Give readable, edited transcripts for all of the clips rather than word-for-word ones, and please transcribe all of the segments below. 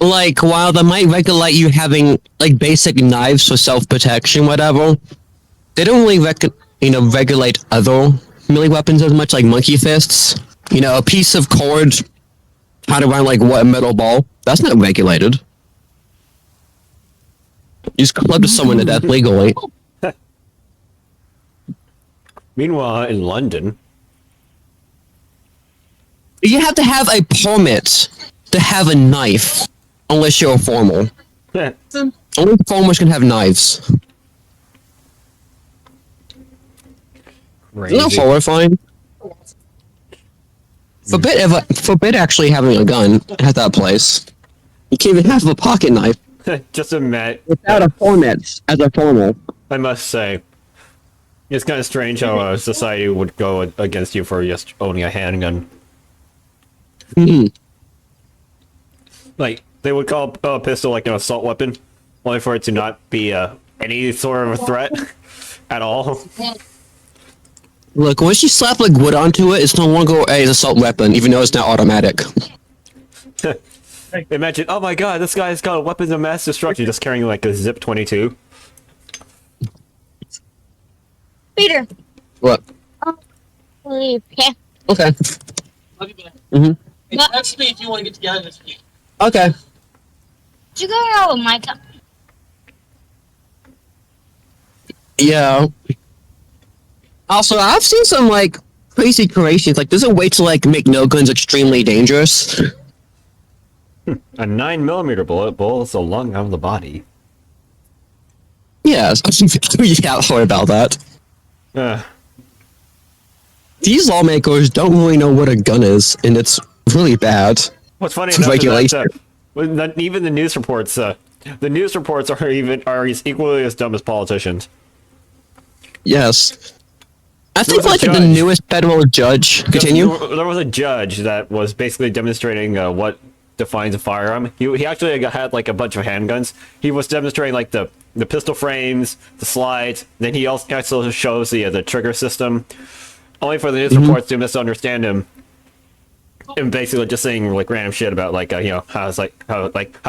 like, while they might regulate you having, like, basic knives for self-protection, whatever, they don't really, regulate other melee weapons as much, like monkey fists. You know, a piece of cord tied around, like, what, a metal ball? That's not regulated. You just club someone to death legally. Meanwhile, in London... You have to have a permit to have a knife, unless you're a formal. Only formals can have knives. Crazy. Isn't that horrifying? Forbid actually having a gun at that place. You can't even have a pocket knife. Just admit... Without a permit, as a formal. I must say, it's kind of strange how society would go against you for just owning a handgun. Like, they would call a pistol like an assault weapon, only for it to not be any sort of a threat at all. Look, once you slap like wood onto it, it's no longer an assault weapon, even though it's now automatic. Imagine, oh my god, this guy's got weapons of mass destruction, just carrying like a Zip 22. Peter. What? Okay. Okay. I'll be back. Mm-hmm. Text me if you want to get together this week. Okay. Did you go out with Micah? Yeah. Also, I've seen some like crazy creations. Like, there's a way to like make no guns extremely dangerous. A 9mm bullet pulls a lung out of the body. Yes, yeah, sorry about that. These lawmakers don't really know what a gun is, and it's really bad. What's funny enough is that even the news reports are equally as dumb as politicians. Yes. I think like the newest federal judge. Continue. There was a judge that was basically demonstrating what defines a firearm. He actually had like a bunch of handguns. He was demonstrating like the pistol frames, the slides. Then he also shows the trigger system. Only for the news reports to misunderstand him. And basically just saying like random shit about like you know how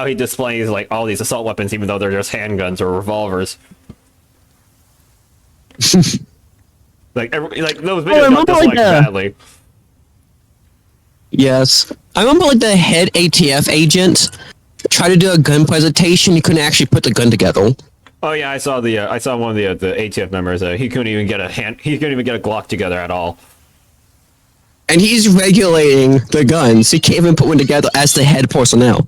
he displays like all these assault weapons even though they're just handguns or revolvers. like those videos got disliked badly. Yes, I remember like the head ATF agent tried to do a gun presentation. He couldn't actually put the gun together. Oh yeah, I saw one of the ATF members. He couldn't even get a Glock together at all. And he's regulating the guns. He can't even put one together as the head personnel.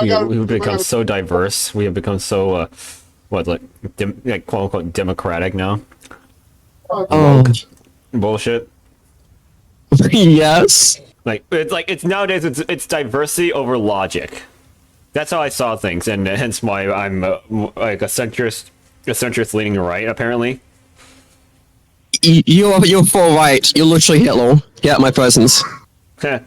We've become so diverse. We have become so, quote unquote democratic now. Oh, bullshit. Yes. It's nowadays it's diversity over logic. That's how I saw things, and hence why I'm like a centrist leaning right apparently. You're full right. You're literally Hitler. Get my presence. I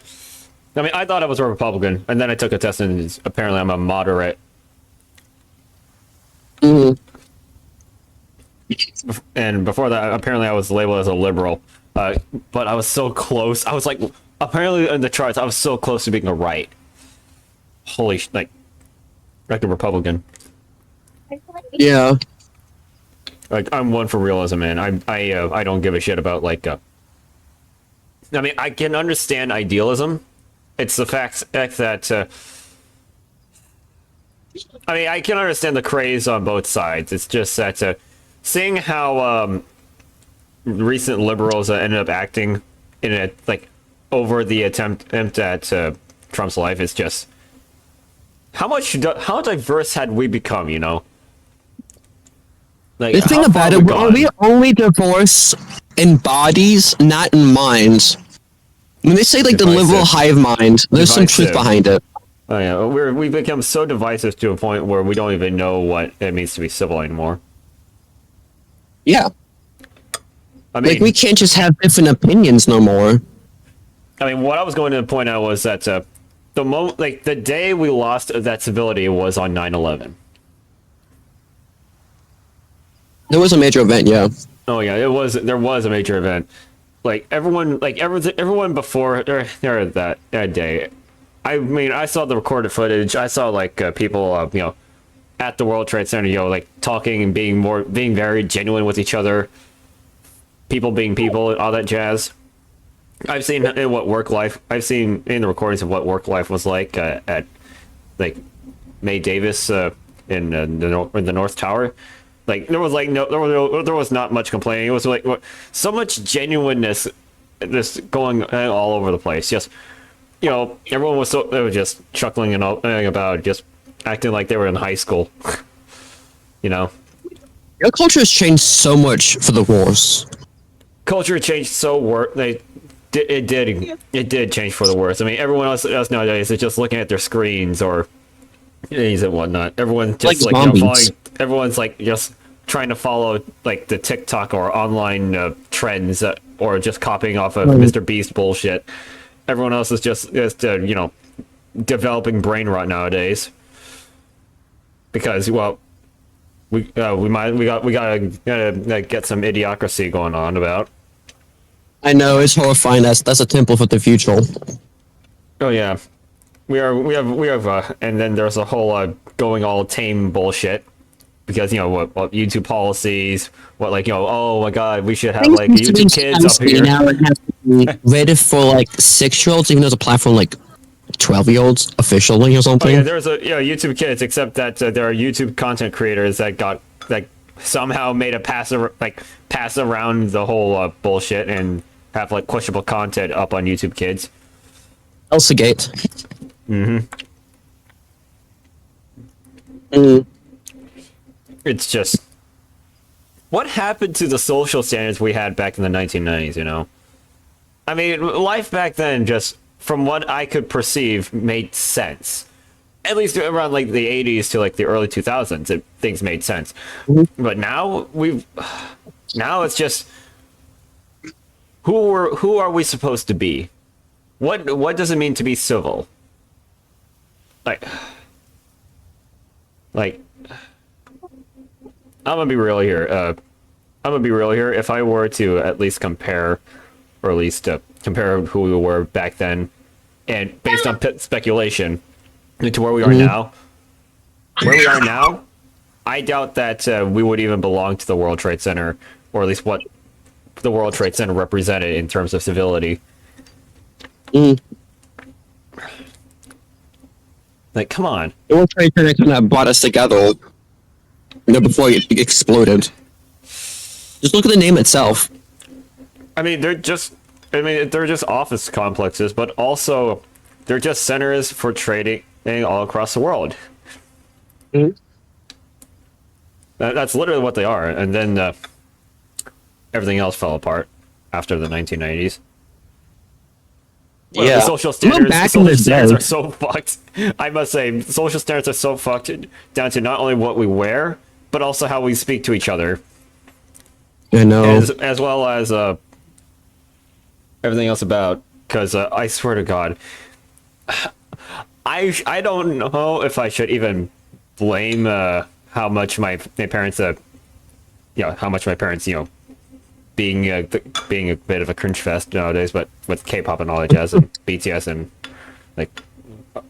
mean, I thought I was a Republican, and then I took a test, and apparently I'm a moderate. And before that, apparently I was labeled as a liberal. But I was so close. I was like, apparently in the charts, I was so close to being a right. Holy like a Republican. Yeah. Like, I'm one for realism, man. I don't give a shit about, like, I mean, I can understand idealism. It's the fact that, I mean, I can understand the craze on both sides. It's just that, seeing how, recent liberals ended up acting in a, like, over the attempt at, Trump's life is just, how diverse had we become, you know? Like, the thing about it, we only divorce in bodies, not in minds. When they say like the liberal hive mind, there's some truth behind it. Oh yeah, we've become so divisive to a point where we don't even know what it means to be civil anymore. Yeah. I mean, like we can't just have different opinions no more. I mean, what I was going to point out was that the day we lost that civility was on 9/11. There was a major event, yeah. Oh yeah, there was a major event. everyone before that day. I mean, I saw the recorded footage. I saw like people, at the World Trade Center, like talking and being very genuine with each other. People being people, all that jazz. I've seen in the recordings of what work life was like at like May Davis in the North Tower. Like there was not much complaining. It was like so much genuineness, just going all over the place. Just everyone they were just chuckling and all about, just acting like they were in high school. Your culture has changed so much for the worse. Culture changed it did change for the worse. I mean, everyone else nowadays is just looking at their screens or things and whatnot. Everyone's just like following. Everyone's like just trying to follow like the TikTok or online trends, or just copying off of Mr. Beast bullshit. Everyone else is just developing brain rot nowadays because we gotta get some idiocracy going on about. I know, it's horrifying. That's a temple for the future. Oh yeah, we have and then there's a whole going all tame bullshit because what YouTube policies, oh my god, we should have like YouTube Kids up here. Now it has to be rated for like 6-year-olds, even though it's a platform like 12-year-olds officially or something. Oh yeah, there's YouTube Kids, except that there are YouTube content creators that somehow made a pass around the whole bullshit and have like questionable content up on YouTube Kids. Elsagate. It's just, what happened to the social standards we had back in the 1990s? I mean, life back then, just from what I could perceive, made sense. At least around like the 80s to like the early 2000s, things made sense. But now it's just, who are we supposed to be? What does it mean to be civil? Like I'm gonna be real here. If I were to at least compare, or at least compare who we were back then, and based on speculation, to where we are now, I doubt that we would even belong to the World Trade Center, or at least what the World Trade Center represented in terms of civility. Like, come on. The World Trade Center kind of brought us together, before it exploded. Just look at the name itself. I mean, they're just office complexes, but also they're just centers for trading all across the world. That's literally what they are. And then everything else fell apart after the 1990s. Well, yeah. The social standards are so fucked. I must say, social standards are so fucked down to not only what we wear, but also how we speak to each other. I know. As well as everything else about, because I swear to God, I don't know if I should even blame how much my parents being a bit of a cringe fest nowadays, but with K-pop and all that jazz and BTS and like,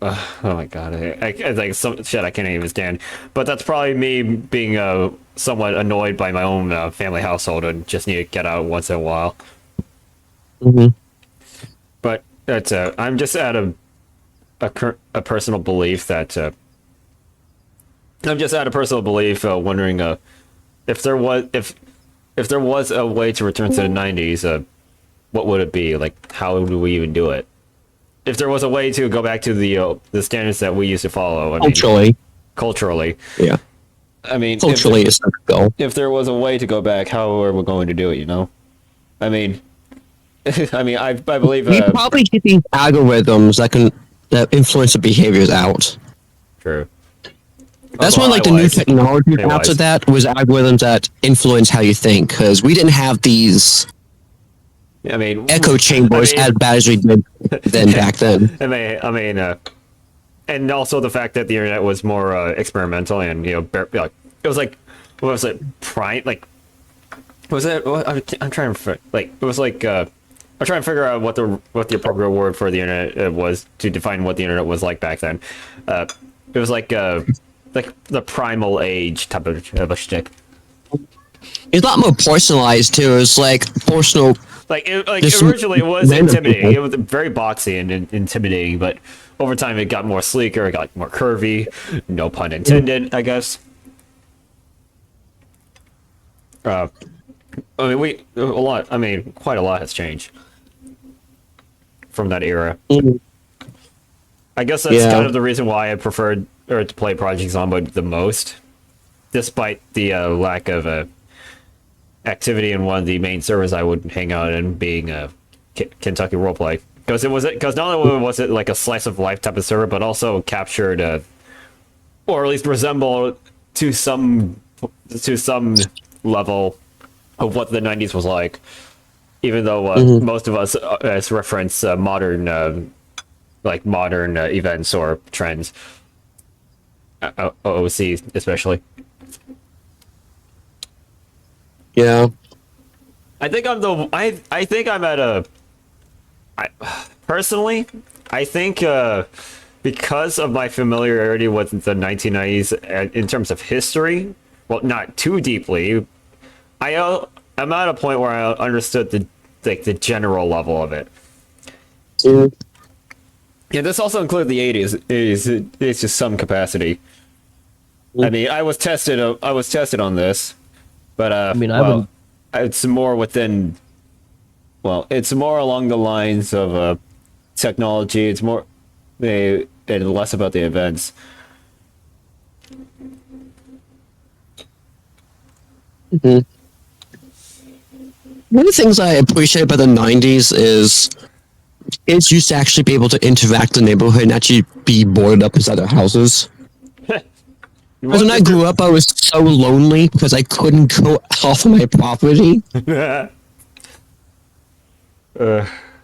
oh my god, I like some shit I can't even stand. But that's probably me being somewhat annoyed by my own family household and just need to get out once in a while. But that's I'm just at a personal belief that wondering if there was a way to return to the 90s, what would it be? Like, how would we even do it? If there was a way to go back to the standards that we used to follow, culturally, yeah. I mean, Culturally, it's not go. if there was a way to go back, how are we going to do it? I mean, I believe We probably get these algorithms that influence the behaviors out. True. That's one, like, the new technology after that was algorithms that influence how you think, because we didn't have these echo chambers as bad as we did then back then. And also the fact that the internet was more experimental and it was like, what was it, I'm trying to like, it was like I'm trying to figure out what the appropriate word for the internet was to define what the internet was like back then. It was like the primal age type of a shtick. It's a lot more personalized too. It's like personal. Like Just originally it was random intimidating. people. It was very boxy and intimidating, but over time it got more sleeker, it got more curvy. No pun intended, I guess. I mean, quite a lot has changed from that era. Mhm. I guess that's Yeah. kind of the reason why I preferred or to play Project Zomboid the most, despite the lack of activity in one of the main servers I would hang out in, being Kentucky Roleplay. Because not only was it like a slice of life type of server, but also captured, or at least resembled to some level of what the 90s was like. Even though most of us reference modern events or trends, OOC especially. Yeah. I think I think I'm at a. Personally, I think because of my familiarity with the 1990s in terms of history, well, not too deeply, I'm at a point where I understood the general level of it. Mhm. Yeah, this also included the 80s. It's just some capacity. I mean, I was tested on this, but I mean, it's more within. Well, it's more along the lines of technology. It's more, and less about the events. One of the things I appreciate about the 90s is kids used to actually be able to interact in the neighborhood and actually be boarded up inside their houses. Because when I grew up, I was so lonely because I couldn't go off of my property. But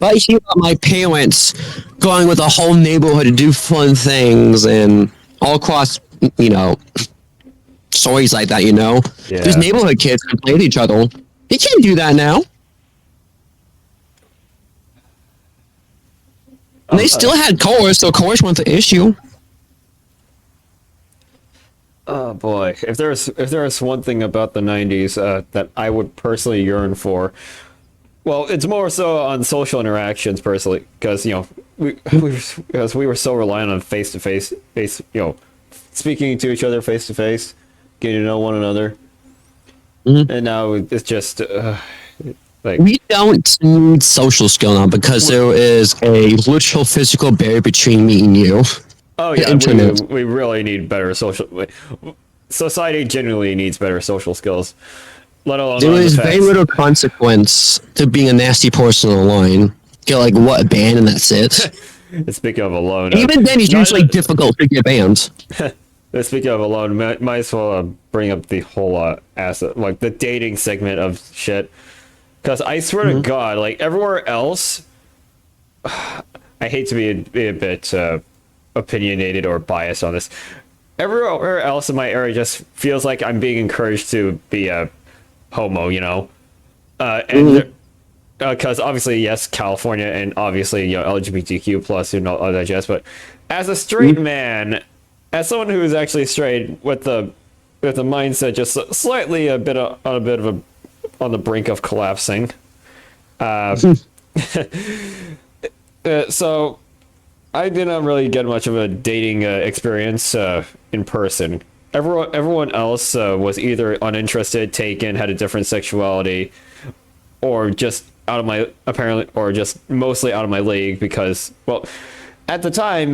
I hear about my parents going with the whole neighborhood to do fun things and all across, stories like that, Yeah. These neighborhood kids can play with each other. You can't do that now. And they still had cars, so cars weren't the issue. Oh boy, if there's one thing about the 90s that I would personally yearn for, well, it's more so on social interactions personally, because we were so reliant on face to face, speaking to each other face to face, getting to know one another, and now it's just like We don't need social skill now because there is a literal physical barrier between me and you. oh yeah, internet. we really need better social. Society genuinely needs better social skills, let alone There on the is very facts. little consequence to being a nasty person online. Get like what banned and that's it. Speaking of alone, Even then, it's not- usually difficult to get banned. Speaking of alone, might as well bring up the whole like the dating segment of shit. Because I swear to God, like everywhere else, I hate to be a bit opinionated or biased on this. Everywhere else in my area just feels like I'm being encouraged to be a homo, and because obviously yes, California, and obviously LGBTQ plus and all that jazz. But as a straight man, as someone who is actually straight with the mindset just slightly on the brink of collapsing. So I didn't really get much of a dating experience in person. Everyone else was either uninterested, taken, had a different sexuality, or just mostly out of my league because, well, at the time,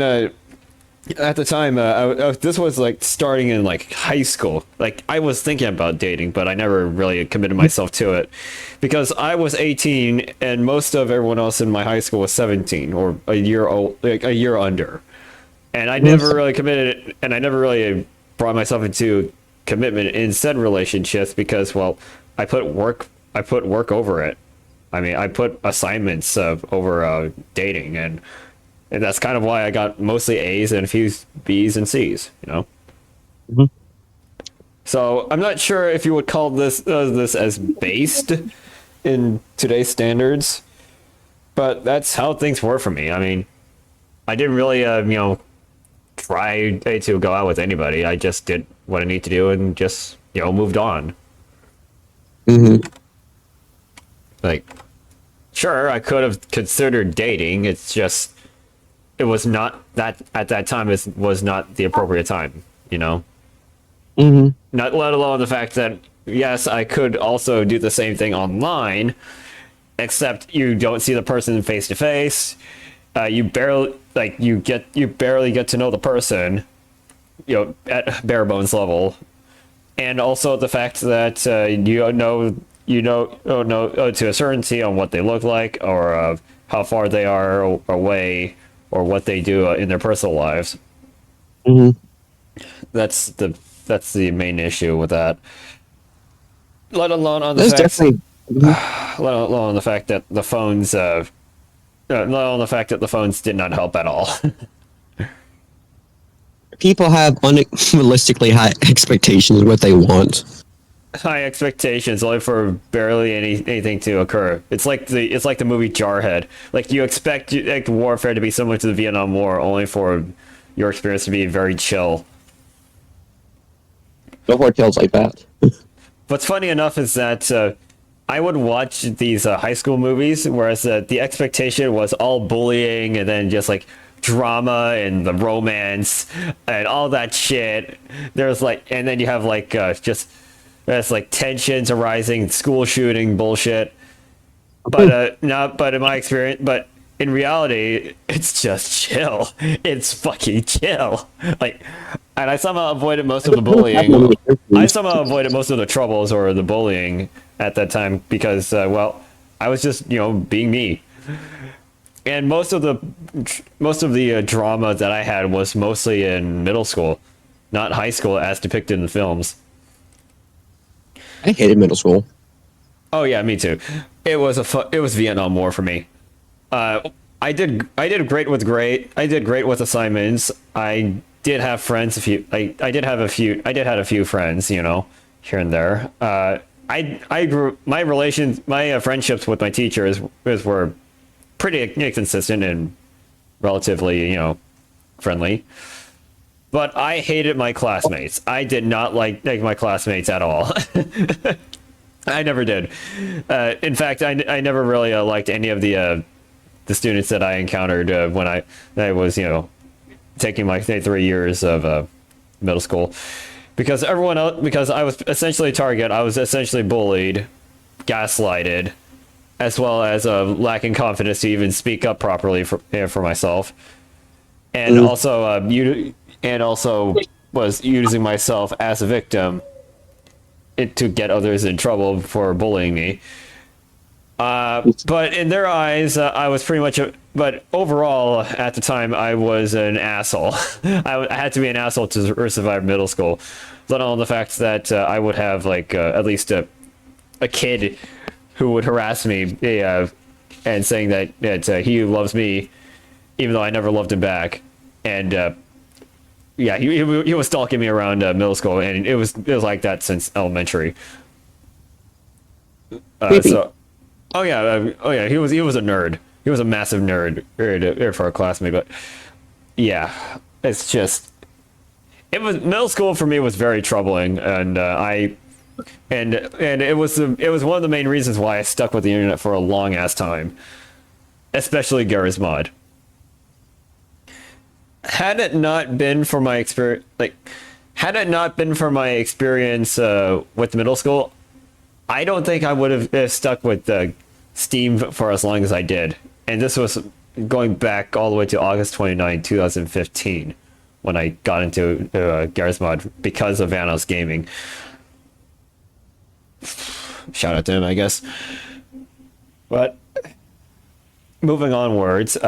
this was like starting in like high school. Like I was thinking about dating, but I never really committed myself to it because I was 18 and most of everyone else in my high school was 17 or a year old, like a year under. And I never really committed, and I never really brought myself into commitment in said relationships because, well, I put work over it. I mean, I put assignments over dating, and that's kind of why I got mostly A's and a few B's and C's, So I'm not sure if you would call this as based in today's standards, But that's how things were for me. I mean, I didn't really, try to go out with anybody. I just did what I need to do and just, moved on. Mm-hmm. Like, sure, I could have considered dating. It's just, it was not that at that time. It was not the appropriate time. Mm-hmm. Not let alone the fact that yes, I could also do the same thing online, except you don't see the person face to face. You barely get to know the person, at bare bones level, and also the fact that you don't know to a certainty on what they look like or how far they are away or what they do in their personal lives. Mm-hmm. That's the main issue with that. Let alone on the That's fact, definitely. let alone the fact that the phones, let alone the fact that the phones did not help at all. People have unrealistically high expectations of what they want. High expectations only for barely anything to occur. It's like the movie Jarhead. Like you expect warfare to be similar to the Vietnam War, only for your experience to be very chill. No more tales like that. What's funny enough is that I would watch these high school movies, whereas the expectation was all bullying and then just like drama and the romance and all that shit. There's like, and then you have like just there's like tensions arising, school shooting bullshit. But but in my experience, but in reality, it's just chill. It's fucking chill. Like, and I somehow avoided most of the bullying. I somehow avoided most of the troubles or the bullying at that time because, well, I was just, being me. And most of the drama that I had was mostly in middle school, not high school as depicted in the films. I hated middle school. Oh yeah, me too. It was Vietnam War for me. I did great with I did great with assignments. I did have friends. I did have a few friends, here and there. I grew my friendships with my teachers were pretty consistent and relatively, friendly. But I hated my classmates. I did not like my classmates at all. I never did. In fact, I never really liked any of the students that I encountered when I was, taking my 3 years of middle school, because because I was essentially a target. I was essentially bullied, gaslighted, as well as lacking confidence to even speak up properly for myself, and also was using myself as a victim to get others in trouble for bullying me. But in their eyes, I was pretty much but overall, at the time, I was an asshole. I had to be an asshole to survive middle school. Let alone the fact that I would have, like, at least a kid who would harass me and saying that he loves me, even though I never loved him back. And, yeah, he was stalking me around middle school, and it was like that since elementary. Oh yeah, he was a nerd. He was a massive nerd for a classmate. But yeah, it's just middle school for me was very troubling, and it was one of the main reasons why I stuck with the internet for a long ass time, especially Garry's Mod. Had it not been for my experience, with middle school, I don't think I would have stuck with Steam for as long as I did. And this was going back all the way to August 29, 2015, when I got into Garry's Mod because of Vanos Gaming. Shout out to him, I guess. But moving onwards,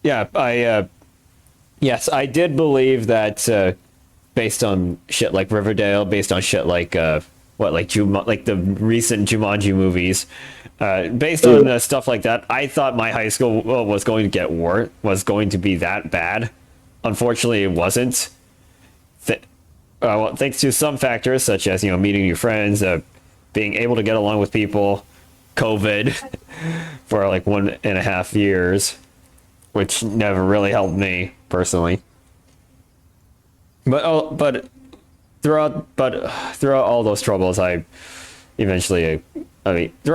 yes, I did believe that based on shit like Riverdale, based on shit like the recent Jumanji movies, based on stuff like that, I thought my high school was going to get worse, was going to be that bad. Unfortunately, it wasn't. Thanks to some factors such as meeting new friends, being able to get along with people, COVID for like 1.5 years, which never really helped me personally. But throughout all those troubles, throughout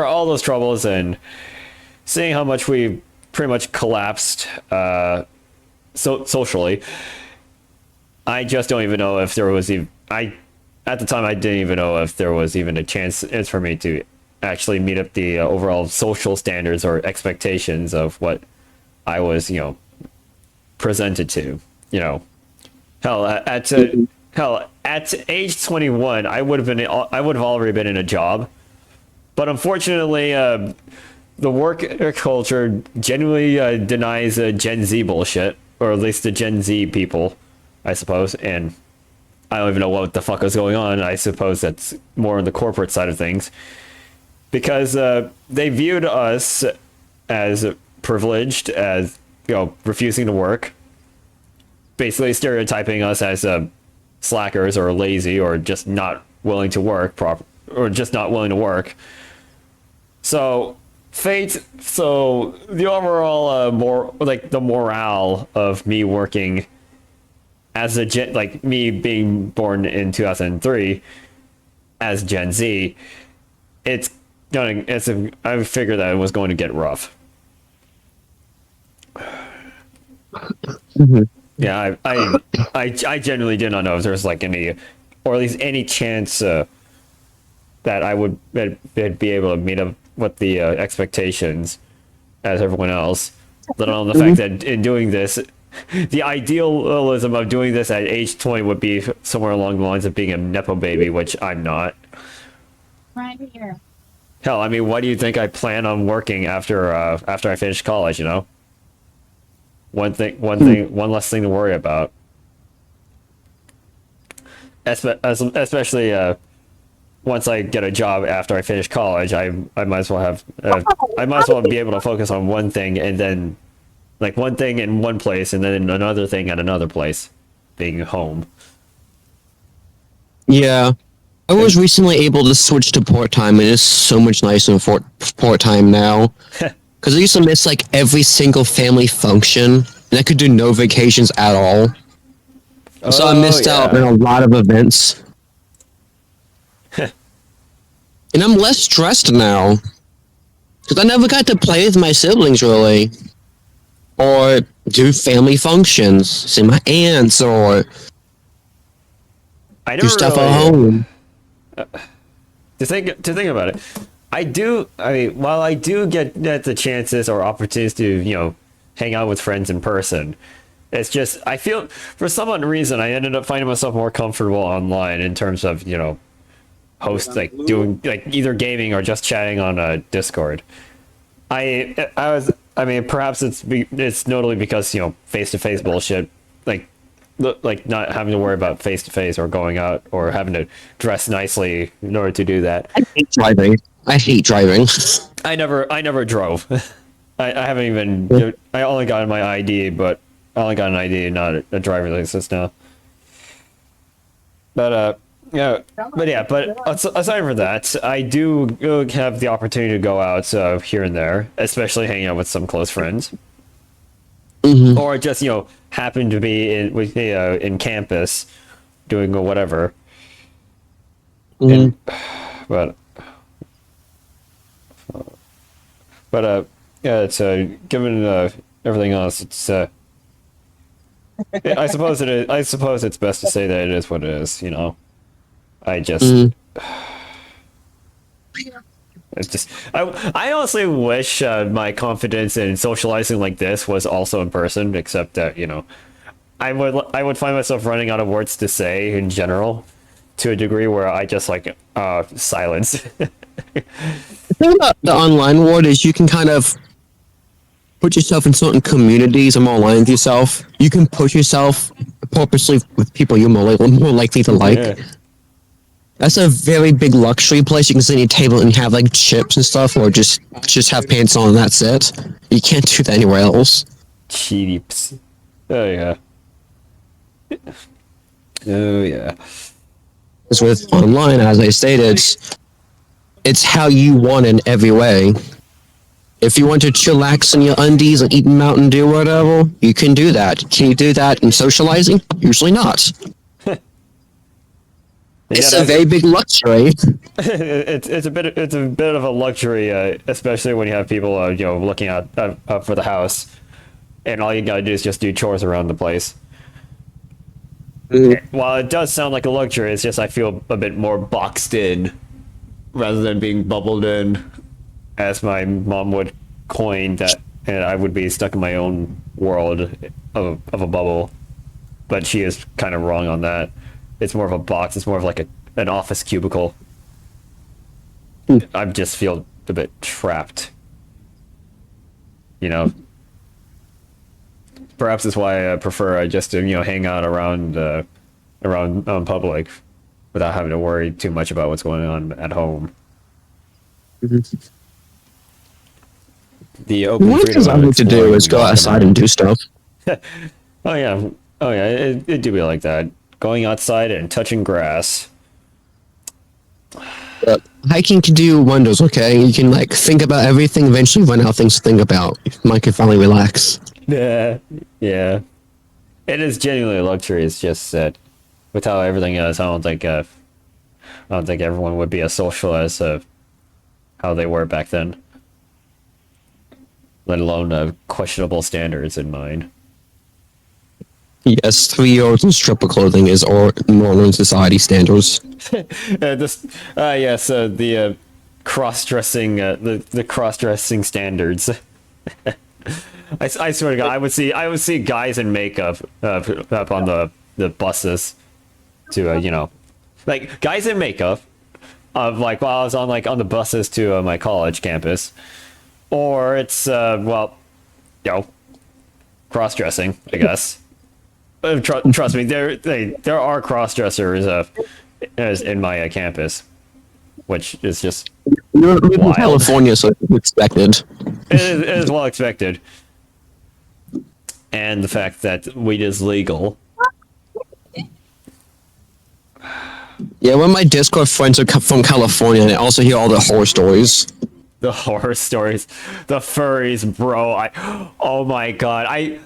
all those troubles and seeing how much we pretty much collapsed socially, I just don't even know if there was even at the time I didn't even know if there was even a chance for me to actually meet up the overall social standards or expectations of what I was, presented to. Hell, at age 21, I would have already been in a job, but unfortunately, the work culture genuinely denies Gen Z bullshit, or at least the Gen Z people, I suppose. And I don't even know what the fuck is going on. I suppose that's more on the corporate side of things, because they viewed us as privileged, as refusing to work, basically stereotyping us as slackers or lazy or just not willing to work or just not willing to work. So the overall the morale of me working as me being born in 2003 as Gen Z, I figured that it was going to get rough. Mm-hmm. Yeah, I genuinely did not know if there was any, or at least any chance that I would be able to meet up with the expectations as everyone else. Let alone the fact that in doing this, the idealism of doing this at age 20 would be somewhere along the lines of being a nepo baby, which I'm not. Right here. Hell, I mean, why do you think I plan on working after I finish college? One less thing to worry about. Especially once I get a job after I finish college, I might as well be able to focus on one thing, and then one thing in one place and then another thing at another place, being home. Yeah. I was recently able to switch to port time, and it's so much nicer in port time now. Because I used to miss every single family function, and I could do no vacations at all. So I missed out on a lot of events. And I'm less stressed now. Because I never got to play with my siblings, really. Or do family functions, see my aunts, or do stuff at home. To think about it, while I do get the chances or opportunities to hang out with friends in person, it's just I feel for some odd reason I ended up finding myself more comfortable online in terms of host doing either gaming or just chatting on Discord. Perhaps it's notably because face-to-face bullshit, not having to worry about face-to-face or going out or having to dress nicely in order to do that. I hate driving. I never drove. I haven't even. I only got my ID, but I only got an ID, not a driver's license now. But aside from that, I do have the opportunity to go out here and there, especially hanging out with some close friends, or just happen to be in campus doing whatever. But yeah, it's given everything else, it's I suppose it is. I suppose it's best to say that it is what it is. I just. It's just. I honestly wish my confidence in socializing like this was also in person, except that I would find myself running out of words to say in general, to a degree where I just silence. The thing about the online world is you can kind of put yourself in certain communities and more aligned with yourself. You can push yourself purposely with people you're more likely to like. Yeah. That's a very big luxury place. You can sit at your table and have chips and stuff, or just have pants on and that's it. You can't do that anywhere else. Cheaps. Oh yeah. Oh yeah. Because with online, as I stated, it's how you want in every way. If you want to chillax in your undies and eat Mountain Dew or whatever, you can do that. Can you do that in socializing? Usually not. It's a very big luxury. It's a bit of a luxury, especially when you have people looking out for the house, and all you gotta do is just do chores around the place. While it does sound like a luxury, it's just I feel a bit more boxed in rather than being bubbled in, as my mom would coin that, and I would be stuck in my own world of a bubble. But she is kind of wrong on that. It's more of a box. It's more of like an office cubicle. I just feel a bit trapped. You know. Perhaps that's why I prefer just to hang out around public, without having to worry too much about what's going on at home. The open One freedom thing I of like to do is go exploring outside and do stuff. Oh yeah, it do be like that. Going outside and touching grass. Hiking can do wonders, okay? You can, like, think about everything, eventually run out of things to think about. Your mind can finally relax. Yeah, yeah. It is genuinely a luxury. It's just that with how everything is, I don't think everyone would be as social as how they were back then. Let alone questionable standards in mind. Yes, 3-year-olds in stripper clothing is all normal in society standards. The cross-dressing, the cross-dressing standards. I swear to God, I would see guys in makeup up on the buses to like guys in makeup of like while I was on the buses to my college campus, or it's cross-dressing, I guess. Trust me, there are cross-dressers in my campus, which is just You're in wild. California, so it's expected. It is well expected. And the fact that weed is legal. Yeah, one of my Discord friends are from California, and I also hear all the horror stories. The horror stories. The furries, bro. Oh my god.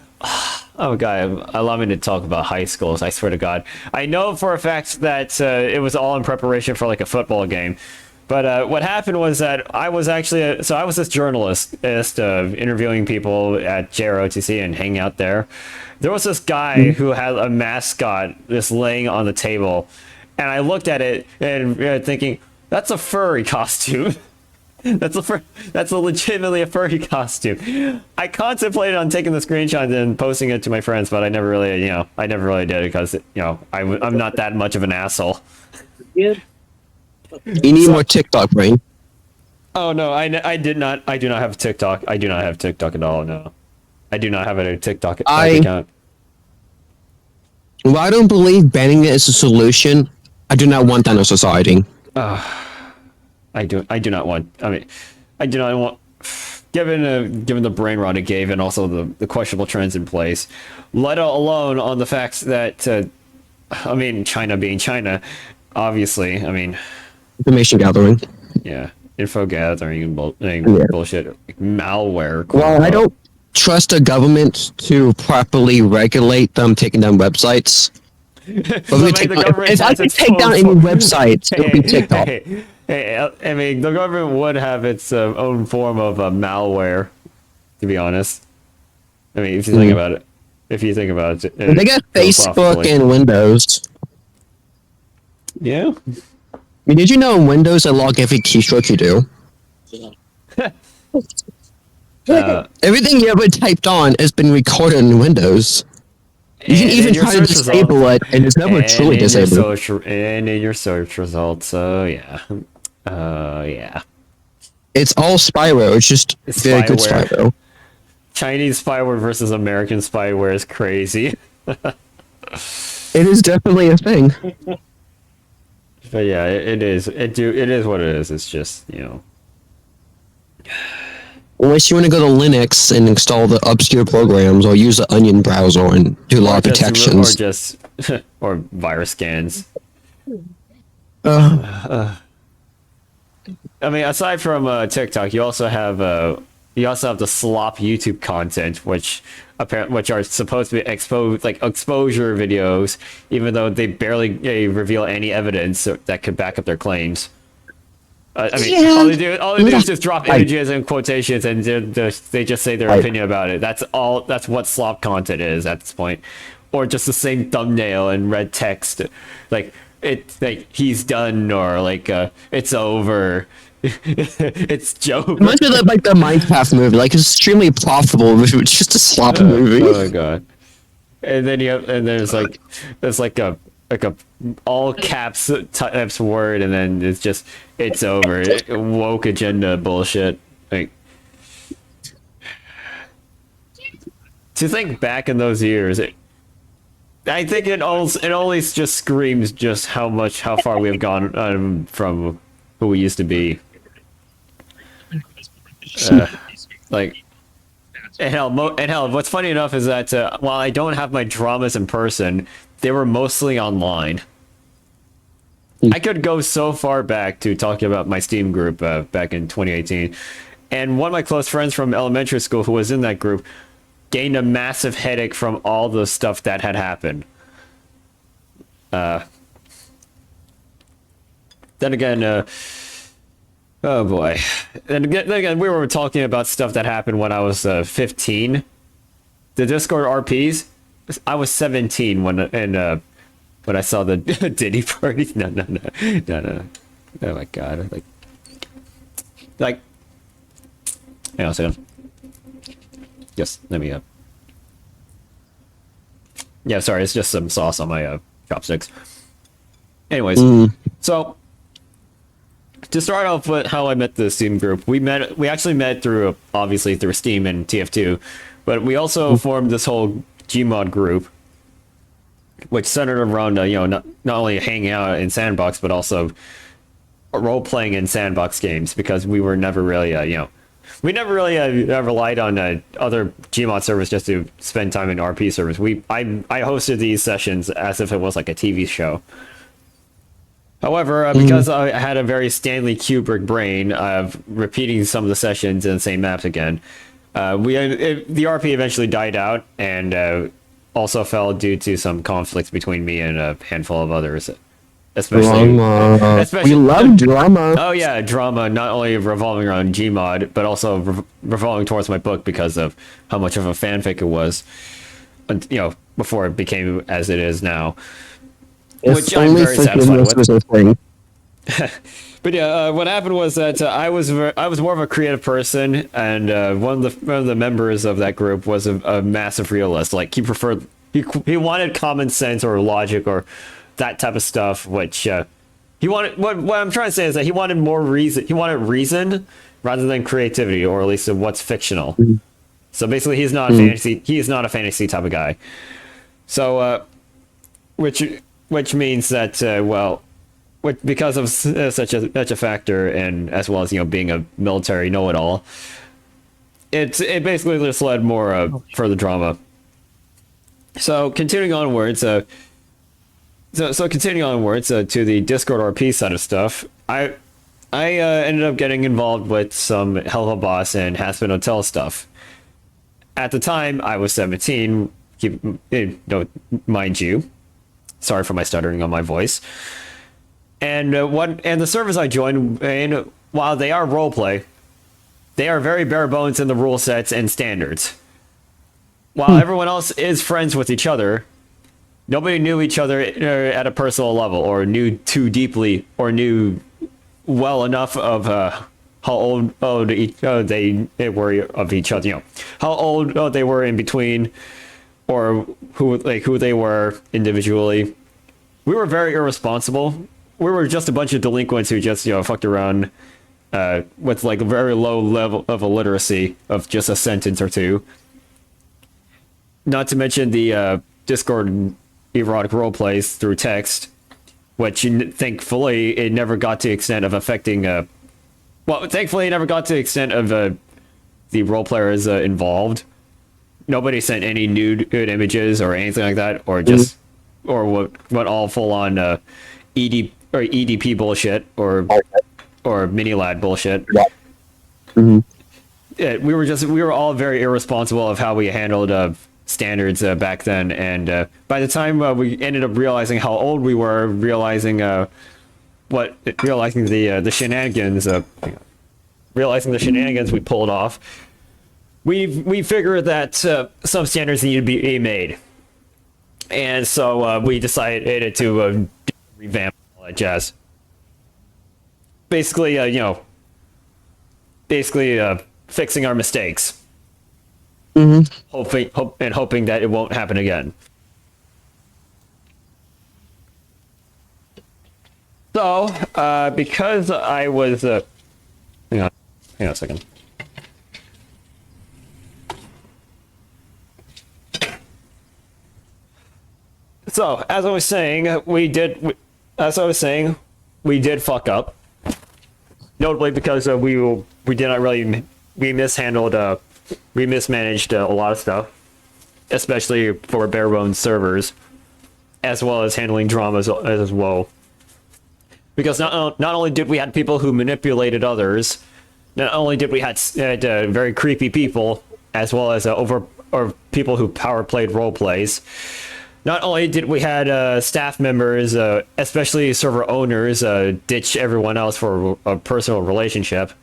Oh god, allow me to talk about high schools, I swear to God. I know for a fact that it was all in preparation for like a football game. But what happened was that I was actually, I was this journalist interviewing people at JROTC and hanging out there. There was this guy who had a mascot just laying on the table. And I looked at it and thinking, that's a furry costume. That's legitimately a furry costume. I contemplated on taking the screenshot and posting it to my friends, but I never really did it because I'm not that much of an asshole. You need more TikTok, brain. Oh no, I do not have TikTok. I do not have TikTok at all. No, I do not have a TikTok account. Well, I don't believe banning it is a solution. I do not want that in society. I do not want. I mean, I do not want. Given the brain rot it gave, and also the questionable trends in place, let alone on the facts that, China being China, obviously, Information gathering. yeah, info gathering and bullshit, like malware. Well, I don't trust the government to properly regulate them taking down websites. If I could take down any websites, it would be TikTok. The government would have its own form of malware, to be honest. If you think about it. They got Facebook and Windows. Yeah. Did you know in Windows they log every keystroke you do? Everything you ever typed on has been recorded in Windows. You can even try to disable it, and it's never truly disabled. And in your search results, so yeah. Yeah. It's all spyware. It's just very good spyware. Chinese spyware versus American spyware is crazy. It is definitely a thing. But yeah, it is. It is what it is. It's just, Unless you want to go to Linux and install the obscure programs, or use the Onion browser and do a lot of protections. Or virus scans. I mean, aside from TikTok, you also have the slop YouTube content, which are supposed to be exposure videos, even though they barely reveal any evidence that could back up their claims. I mean, Yeah. all they do is just drop images and quotations, and they just say their opinion about it. That's all. That's what slop content is at this point, or just the same thumbnail and red text, like he's done, or it's over. It's joke. It reminds me of like the Minecraft movie, like it's extremely profitable, but it's just a sloppy movie. Oh my god! And then there's a all caps types word, and then it's over. Woke agenda bullshit. Like, to think back in those years, I think it always just screams just how far we have gone from who we used to be. Like, and hell, what's funny enough is that while I don't have my dramas in person, they were mostly online. I could go so far back to talking about my Steam group back in 2018, and one of my close friends from elementary school who was in that group gained a massive headache from all the stuff that had happened. Then again, oh boy. Then again, we were talking about stuff that happened when I was 15. The Discord RPs, I was 17 when I saw the Diddy party. No. Oh my god. Like, hang on a second. Yes, let me yeah, sorry, it's just some sauce on my chopsticks. Anyways, so to start off with how I met the Steam group, we actually met through Steam and TF2, but we also formed this whole Gmod group, which centered around not only hanging out in Sandbox, but also role playing in Sandbox games, because we were never really we never really relied on other Gmod servers just to spend time in RP servers. I hosted these sessions as if it was like a TV show. However, because I had a very Stanley Kubrick brain of repeating some of the sessions in the same maps again, the RP eventually died out, and also fell due to some conflicts between me and a handful of others. Especially, we love drama. Oh yeah, drama, not only revolving around Gmod, but also revolving towards my book because of how much of a fanfic it was, before it became as it is now. Which I'm very satisfied with. But yeah, what happened was that I was more of a creative person, and one of the members of that group was a massive realist. Like, he wanted common sense or logic or that type of stuff, which he wanted. What I'm trying to say is that he wanted more reason. He wanted reason rather than creativity, or at least what's fictional. So basically, he's not a fantasy. He is not a fantasy type of guy. So, which means that because of such a factor, and as well as being a military know-it-all, it basically just led more further drama. So continuing onwards. So continuing onwards to the Discord RP side of stuff, I ended up getting involved with some Hello Boss and Hazbin Hotel stuff. At the time, I was 17. Mind you, sorry for my stuttering on my voice. And the servers I joined, and while they are roleplay, they are very bare bones in the rule sets and standards. While everyone else is friends with each other, nobody knew each other at a personal level, or knew too deeply, or knew well enough of how old they were of each other. How old they were in between, or who they were individually. We were very irresponsible. We were just a bunch of delinquents who just fucked around with like a very low level of illiteracy of just a sentence or two. Not to mention the Discord erotic roleplays through text, which thankfully it never got to the extent of affecting. Thankfully it never got to the extent of the role players involved. Nobody sent any nude images or anything like that, or just or what all full on EDP bullshit, or or mini lad bullshit. Mm-hmm. We were all very irresponsible of how we handled standards back then, and by the time we ended up realizing how old we were, realizing the shenanigans, realizing the shenanigans we pulled off, we figured that some standards need to be made, and so we decided to revamp all that jazz. Basically, fixing our mistakes, hoping that it won't happen again. So, because I was, hang on a second. So, as I was saying, we did fuck up. Notably because we mismanaged a lot of stuff, especially for bare bones servers, as well as handling dramas as well. Because not only did we have people who manipulated others, not only did we had very creepy people, as well as people who power played role plays. Not only did we had staff members, especially server owners, ditch everyone else for a personal relationship.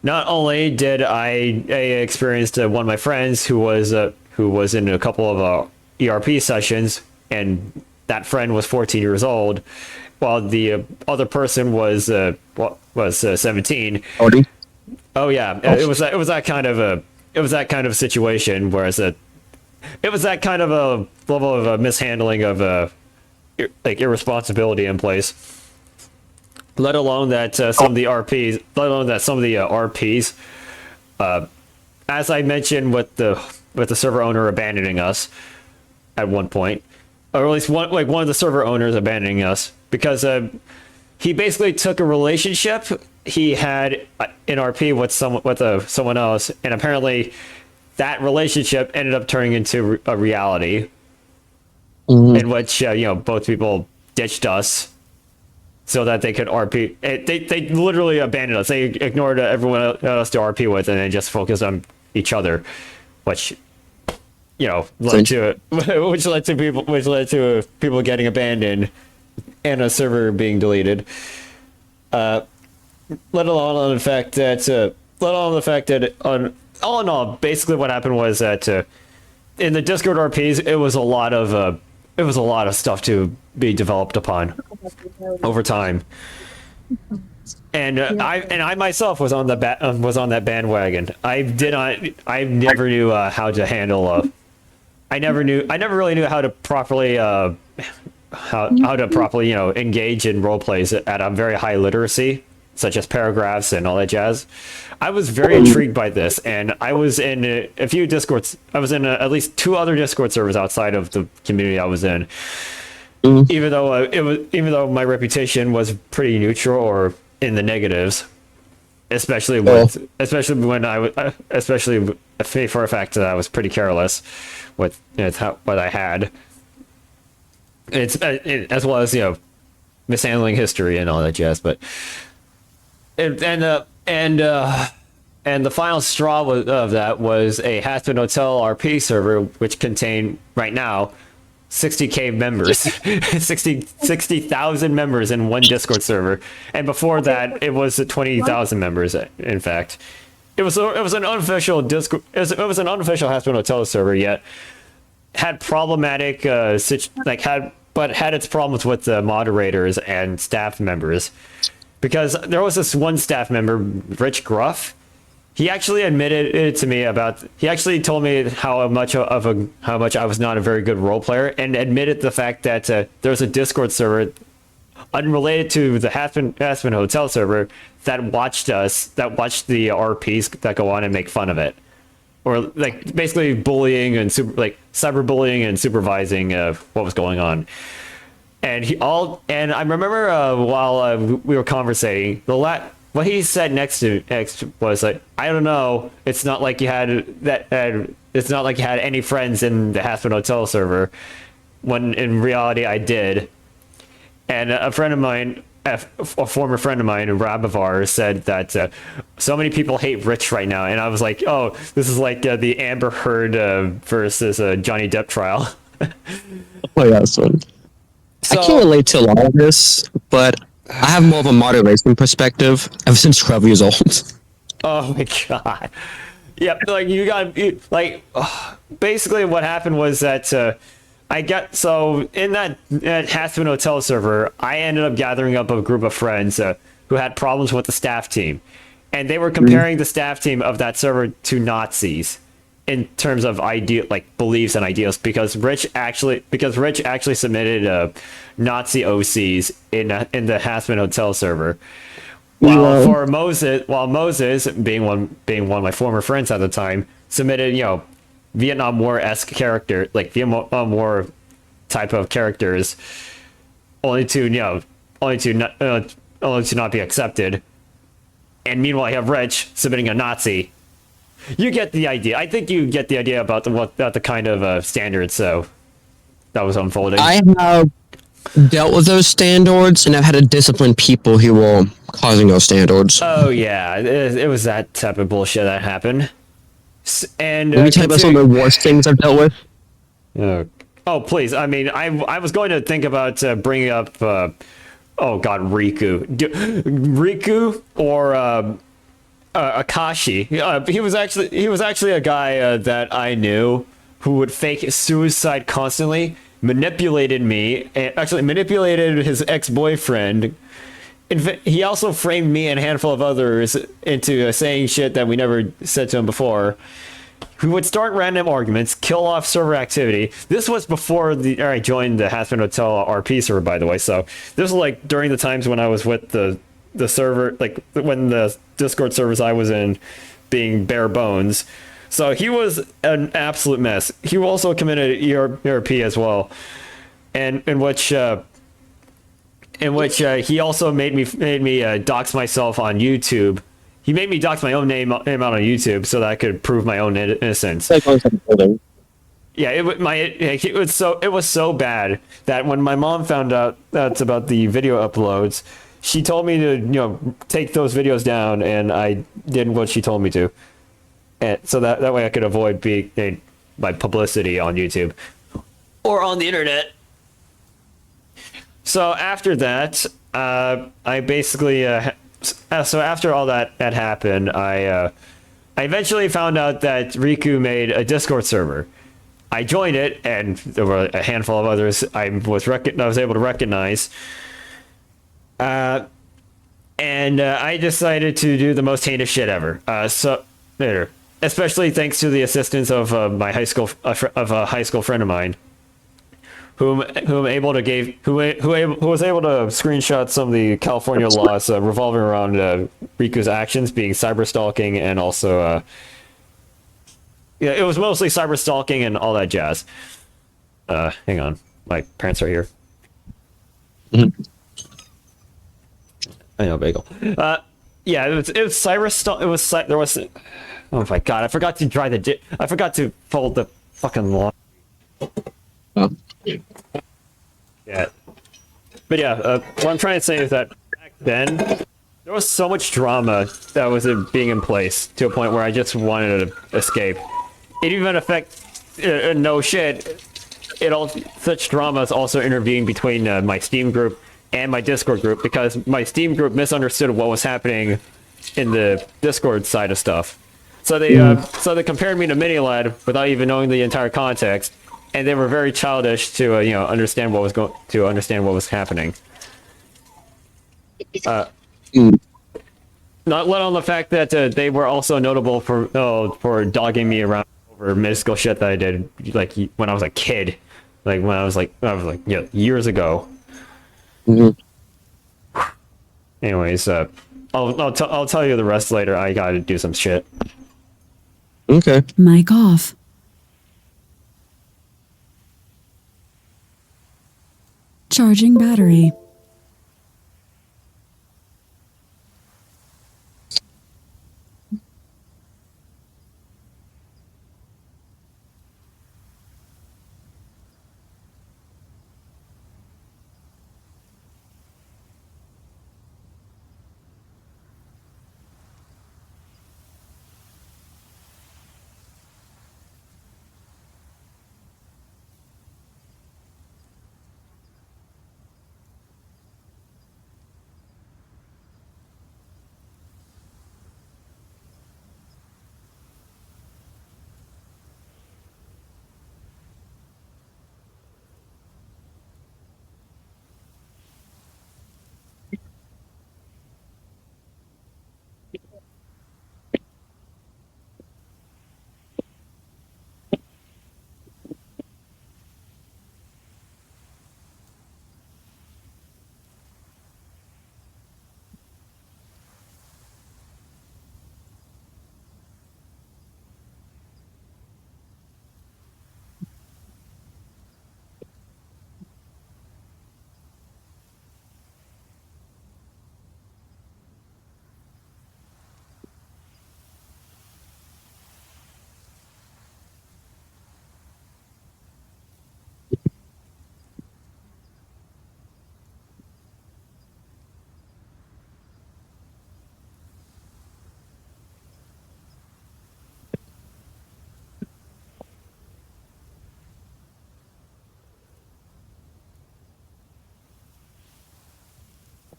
Not only did I experienced one of my friends who was in a couple of ERP sessions, and that friend was 14 years old, while the other person was 17. Oh yeah, it was that kind of situation. Whereas it was that kind of a level of mishandling of irresponsibility in place. Let alone that some of the RPs, as I mentioned, with the server owner abandoning us at one point, or at least one of the server owners abandoning us because he basically took a relationship he had in RP with someone else, and apparently that relationship ended up turning into a reality in which both people ditched us so that they could RP. They literally abandoned us. They ignored everyone else to RP with, and then just focused on each other, which led to people getting abandoned and a server being deleted. Let alone on the fact that all in all, basically what happened was that in the Discord RPs, it was a lot of stuff to be developed upon over time, and I myself was on that bandwagon. I never knew how to handle. I never really knew how to properly engage in role plays at a very high literacy, such as paragraphs and all that jazz. I was very intrigued by this, and I was in a few Discords. I was in at least 2 other Discord servers outside of the community I was in. Even though my reputation was pretty neutral or in the negatives, especially for a fact that I was pretty careless with what I had. It's as well as mishandling history and all that jazz, but. And the final straw of that was a Hasbin Hotel RP server, which contained right now 60k members, 60,000 members in one Discord server, and before that it was 20,000 members. In fact, it was an unofficial Discord. It was an unofficial Hasbin Hotel server, yet had problematic had its problems with the moderators and staff members. Because there was this one staff member, Rich Gruff. He actually admitted it to me he actually told me how much I was not a very good role player, and admitted the fact that there was a Discord server unrelated to the Hasbin Hotel server that watched the RPs that go on and make fun of it, or basically bullying and cyberbullying and supervising what was going on. And I remember while we were conversating, what he said next was like, I don't know. It's not like you had it's not like you had any friends in the Hasbin Hotel server, when in reality I did. And a friend of mine a former friend of mine, Rabovar, said that so many people hate Rich right now, and I was like, oh, this is like the Amber Heard versus Johnny Depp trial. Oh yeah, this one. I can't So, relate to a lot of this, but I have more of a moderation perspective ever since 12 years old. oh my god. Yep, like basically what happened was that I got so in that Hasman Hotel server, I ended up gathering up a group of friends who had problems with the staff team, and they were comparing the staff team of that server to Nazis in terms of beliefs and ideals, because Rich actually submitted Nazi OCs in the Hasman Hotel server. While Moses, being one of my former friends at the time, submitted Vietnam War-esque character, like Vietnam War type of characters, only to not be accepted. And meanwhile, you have Rich submitting a Nazi. You get the idea. I think you get the idea about the kind of standards. So that was unfolding. I have dealt with those standards, and I've had to discipline people who were causing those standards. Oh yeah, it was that type of bullshit that happened. And Let me tell you about some of the worst things I've dealt with. Oh please! I mean, I was going to think about bringing up. Oh god, Riku or Akashi. He was actually a guy that I knew who would fake suicide constantly, manipulated me, and actually manipulated his ex-boyfriend. He also framed me and a handful of others into saying shit that we never said to him before. Who would start random arguments, kill off server activity. This was before I joined the Hasman Hotel RP server, by the way. So this was like during the times when I was with the server, like when the Discord servers I was in being bare bones. So he was an absolute mess. He also committed ERP as well, and in which he also made me dox myself on YouTube. He made me dox my own name out on YouTube so that I could prove my own innocence. Yeah, it was so bad that when my mom found out that's about the video uploads, she told me to take those videos down, and I did what she told me to, and so that way I could avoid being my publicity on YouTube or on the internet. So after that, I basically so after all that had happened, I eventually found out that Riku made a Discord server. I joined it, and there were a handful of others I was able to recognize. And I decided to do the most heinous shit ever. Especially thanks to the assistance of a high school friend of mine, who was able to screenshot some of the California laws revolving around Riku's actions, being cyber stalking, and also it was mostly cyber stalking and all that jazz. Hang on, my parents are here. Mm-hmm. I know, bagel. Yeah, it was cyber stalk. There was. Oh my god! I forgot to fold the fucking lawn. Oh. Yeah, but yeah, what I'm trying to say is that back then there was so much drama that was being in place to a point where I just wanted to escape. It even no shit. Such dramas also intervened between my Steam group and my Discord group, because my Steam group misunderstood what was happening in the Discord side of stuff. So they compared me to Mini Lad without even knowing the entire context, and they were very childish to understand what was happening. Not let on the fact that they were also notable for dogging me around over minuscule shit that I did, like when I was a kid, like when I was like years ago. Mm-hmm. Anyways, I'll tell you the rest later. I gotta do some shit. Okay. Mic off. Charging battery.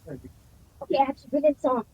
Okay, actually, but it's on.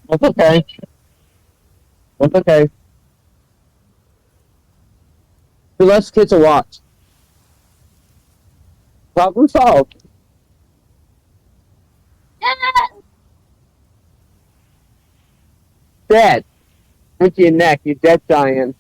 That's okay. That's okay. The less kids to watch. Problem solved. Dead. Into your neck, you dead giant.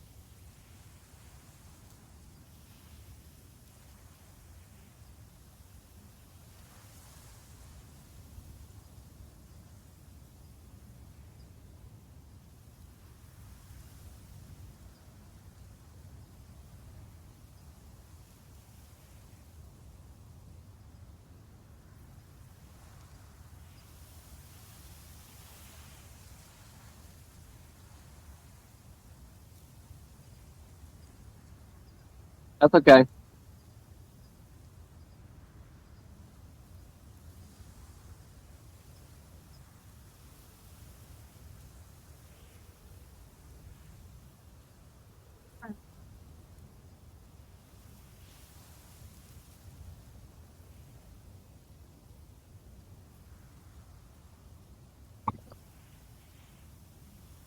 That's okay.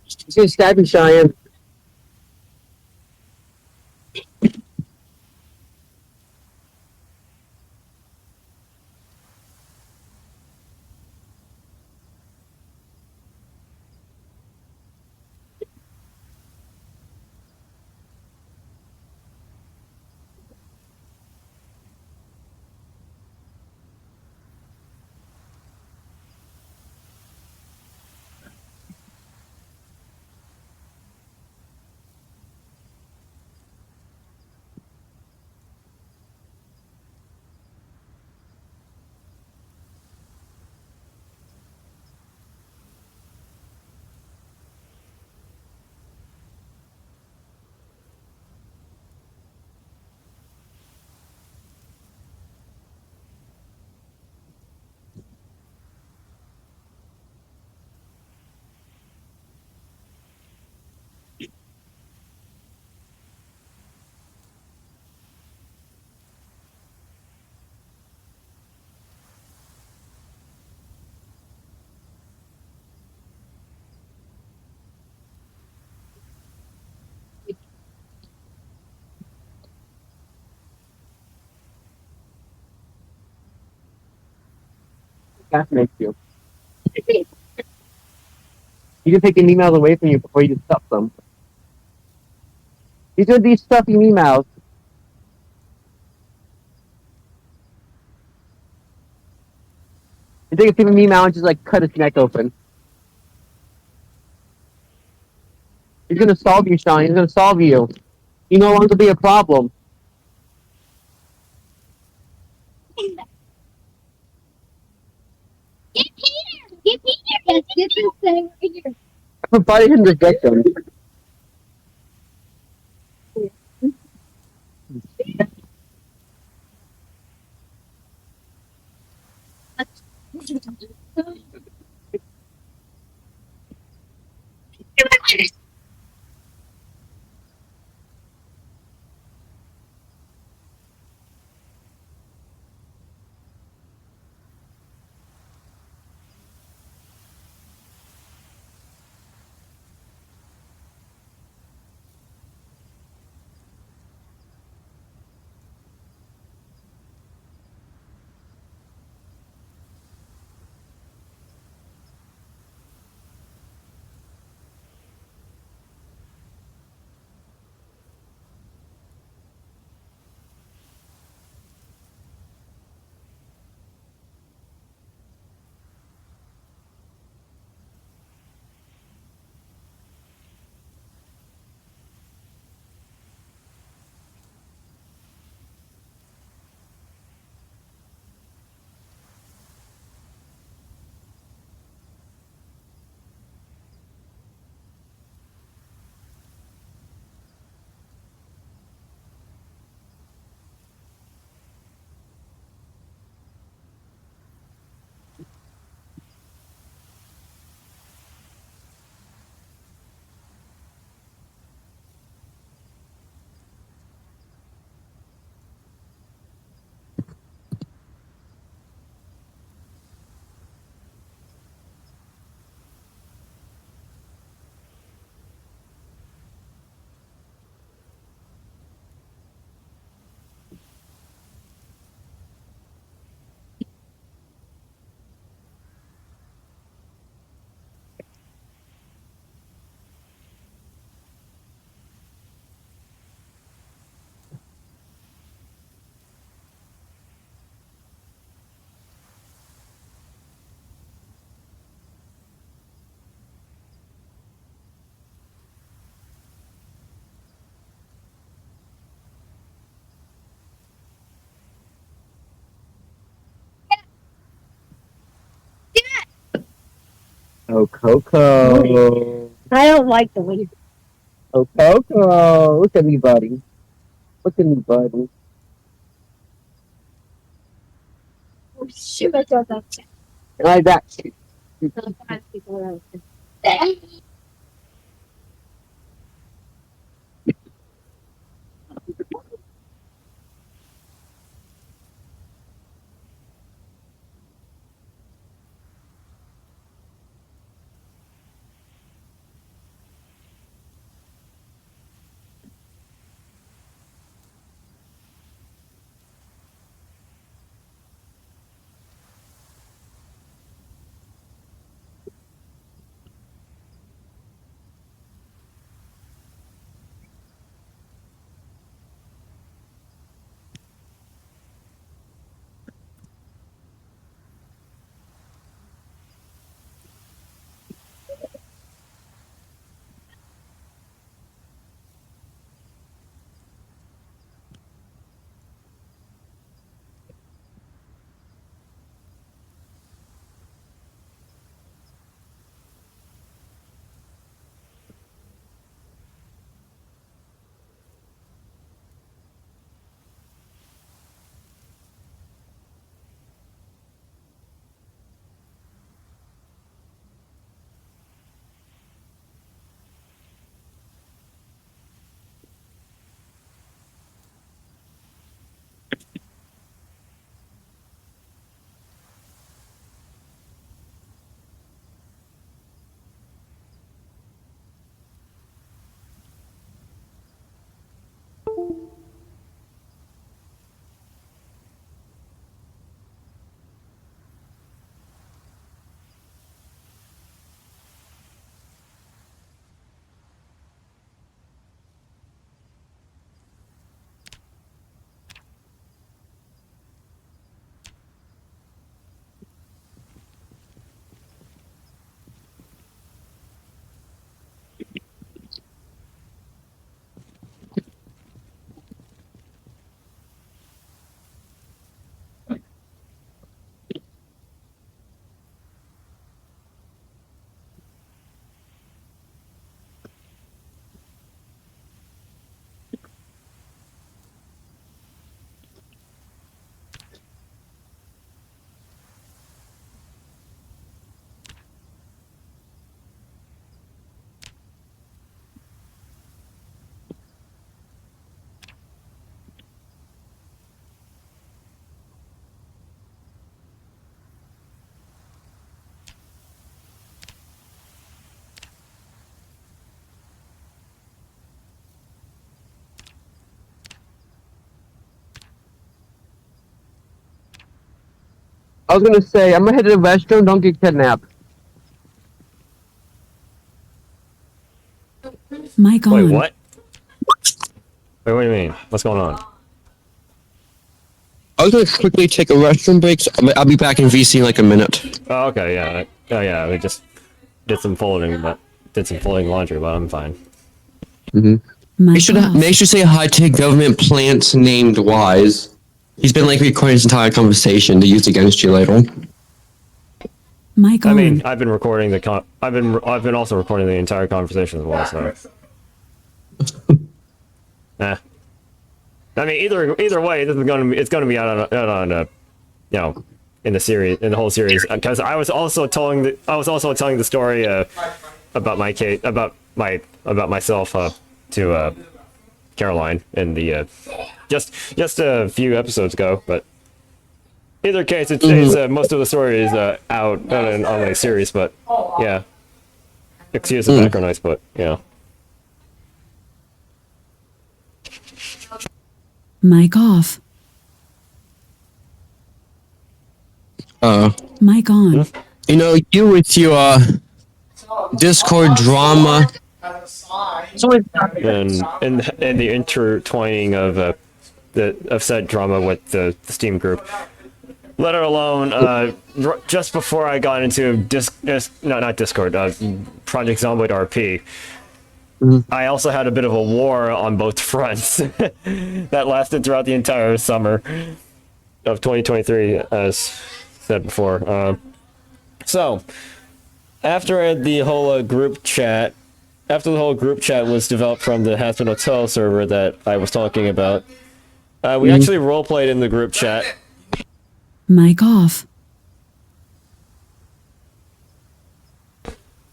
She's gonna stab you, Cheyenne. Fascinates you. You can take an emails away from you before you stuff them. These are these stuffy emails. You take a people email and just like cut its neck open. He's gonna solve you, Sean. He's gonna solve you. You no longer be a problem. Get Peter! Get Peter! Yes, get this thing right here. I provided him the victim. Oh, Coco. I don't like the way. Oh, Coco. Look at me, buddy. Look at me, buddy. Oh, shoot, I thought that. Like that. Sometimes people are. I was gonna say, I'm gonna head to the restroom, don't get kidnapped. Mic on. Wait, what? Wait, what do you mean? What's going on? I was gonna quickly take a restroom break, so I'll be back in VC in like a minute. Oh, okay, yeah. Oh, yeah, we just did some folding laundry, but I'm fine. Mic off. Make sure to say hi to government plants named Wise. He's been like recording this entire conversation to use against you later. Mic on. I mean, I've been recording I've been also recording the entire conversation as well, so. Nah. I mean, either way, it's gonna be out on you know, in the whole series, because I was also telling the story about myself to Caroline in the just a few episodes ago, but either case, it's most of the story is out on the series, but yeah, excuse the background noise, but yeah. Mic off. Mic on. You know, you with your Discord drama. And the intertwining of said drama with the Steam group. Let alone just before I got into not Discord, Project Zomboid RP. I also had a bit of a war on both fronts that lasted throughout the entire summer of 2023, as said before. So, after the whole group chat, after the whole group chat was developed from the Hasbin Hotel server that I was talking about, we actually roleplayed in the group chat. Mic off.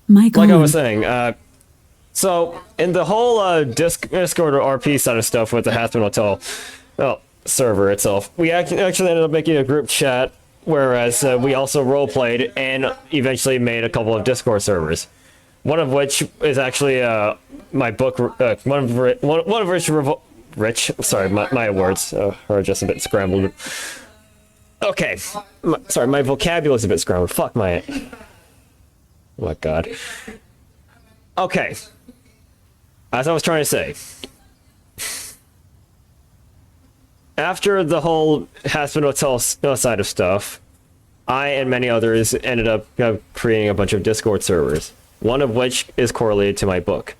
Mic Like on. I was saying, so in the whole Discord or RP side of stuff with the Hasbin Hotel server itself, we actually ended up making a group chat, whereas we also roleplayed and eventually made a couple of Discord servers. One of which is actually my book. One of which sorry, my words are just a bit scrambled. Okay, sorry, my vocabulary is a bit scrambled. Fuck my. Oh my god. Okay. As I was trying to say, after the whole Hasbin Hotel side of stuff, I and many others ended up creating a bunch of Discord servers. One of which is correlated to my book,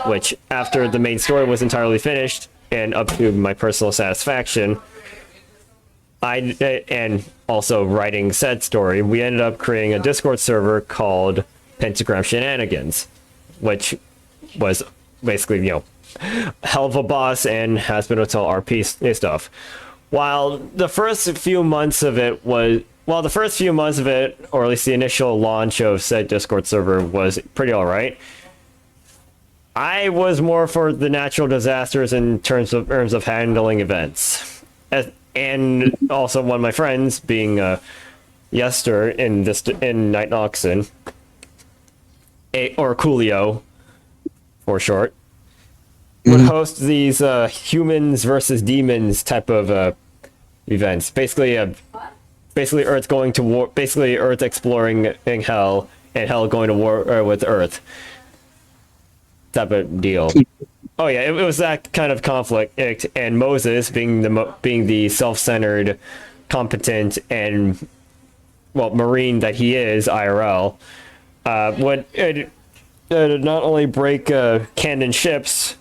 which after the main story was entirely finished and up to my personal satisfaction, and also writing said story, we ended up creating a Discord server called Pentagram Shenanigans, which was basically, hell of a boss and Hasbin Hotel RP stuff. While the first few months of it, or at least the initial launch of said Discord server, was pretty alright, I was more for the natural disasters in terms of handling events. And also one of my friends, being Yester in Night Knoxin, or Coolio for short, would host these humans versus demons type of events. Basically Earth going to war. Basically Earth exploring in Hell, and Hell going to war with Earth. Type of deal. Oh yeah, it was that kind of conflict, and Moses, being the self-centered, competent, and Marine that he is, IRL, would not only break canon ships,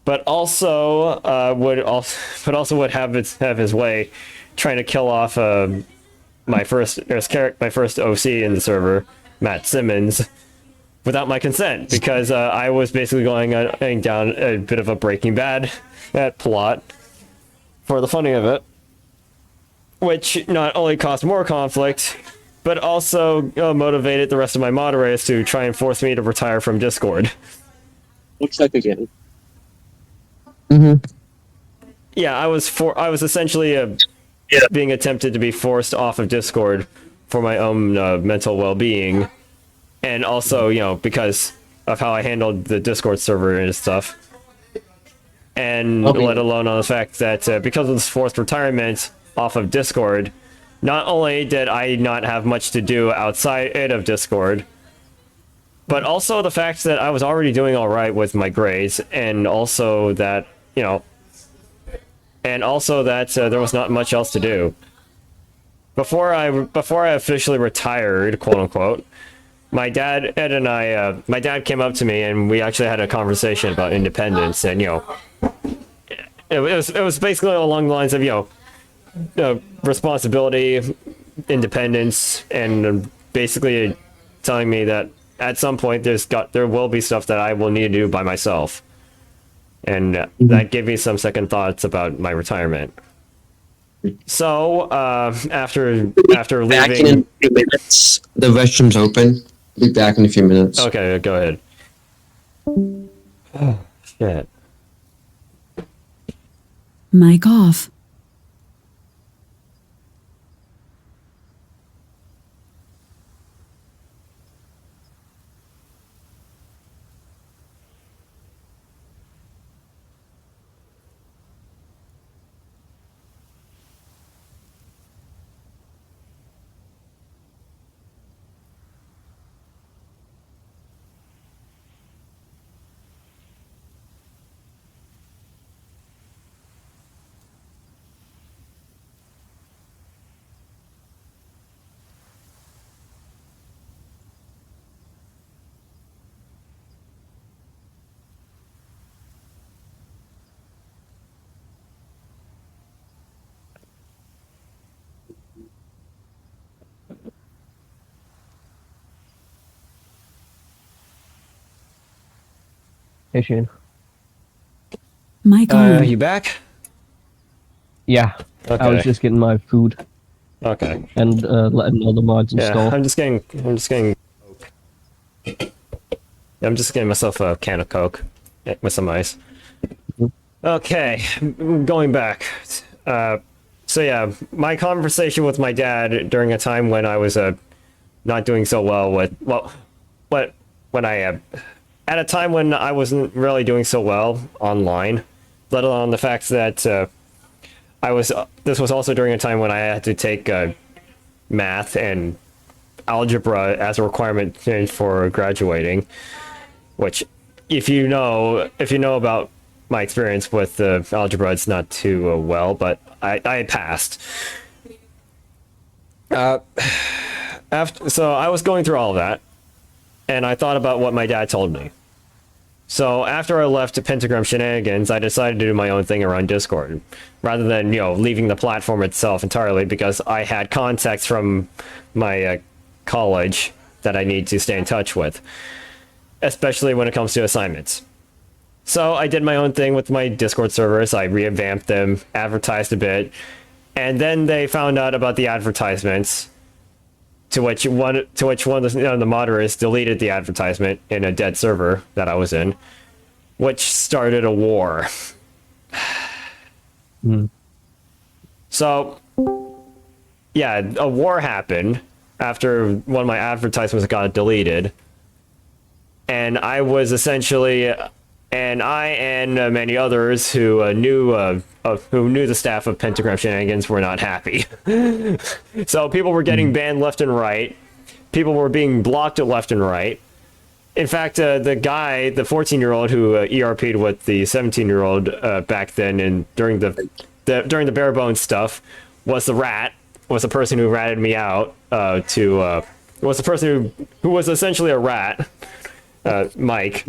but also would have his way, trying to kill off my first OC in the server, Matt Simmons, without my consent, because I was basically going down a bit of a Breaking Bad plot for the funny of it, which not only caused more conflict, but also motivated the rest of my moderators to try and force me to retire from Discord. Looks like again. Yeah, I was essentially being attempted to be forced off of Discord for my own mental well-being, and also, because of how I handled the Discord server and stuff. And let alone on the fact that because of this forced retirement off of Discord, not only did I not have much to do outside of Discord, but also the fact that I was already doing alright with my grades, and also that, there was not much else to do. Before I officially retired, quote unquote, my dad came up to me and we actually had a conversation about independence, and it was basically along the lines of responsibility, independence, and basically telling me that at some point there will be stuff that I will need to do by myself, and that gave me some second thoughts about my retirement. So after Back leaving, in a few minutes. The restroom's open. Be back in a few minutes. okay, go ahead. Oh, shit. Mic off. Hey, Shane. Mic on. You back? Yeah. Okay. I was just getting my food Okay. and letting all the mods Yeah, install. I'm just getting I'm just getting myself a can of Coke with some ice. Okay, going back. So yeah, my conversation with my dad during a time when I was not doing so well with when I at a time when I wasn't really doing so well online, let alone the fact that I was. This was also during a time when I had to take math and algebra as a requirement for graduating, which if you know about my experience with algebra, it's not too well, but I passed. So I was going through all of that, and I thought about what my dad told me. So after I left Pentagram Shenanigans, I decided to do my own thing around Discord, rather than leaving the platform itself entirely, because I had contacts from my college that I need to stay in touch with, especially when it comes to assignments. So I did my own thing with my Discord servers. I revamped them, advertised a bit, and then they found out about the advertisements. To which one of the moderators deleted the advertisement in a dead server that I was in, which started a war. So, yeah, a war happened after one of my advertisements got deleted, and I was essentially, and I and many others who knew the staff of Pentagram Shenanigans were not happy. So people were getting banned left and right. People were being blocked left and right. In fact, the guy, the 14-year-old who ERP'd with the 17-year-old back then, and during the bare bones stuff, was the person who ratted me out. Was the person who was essentially a rat, Mike.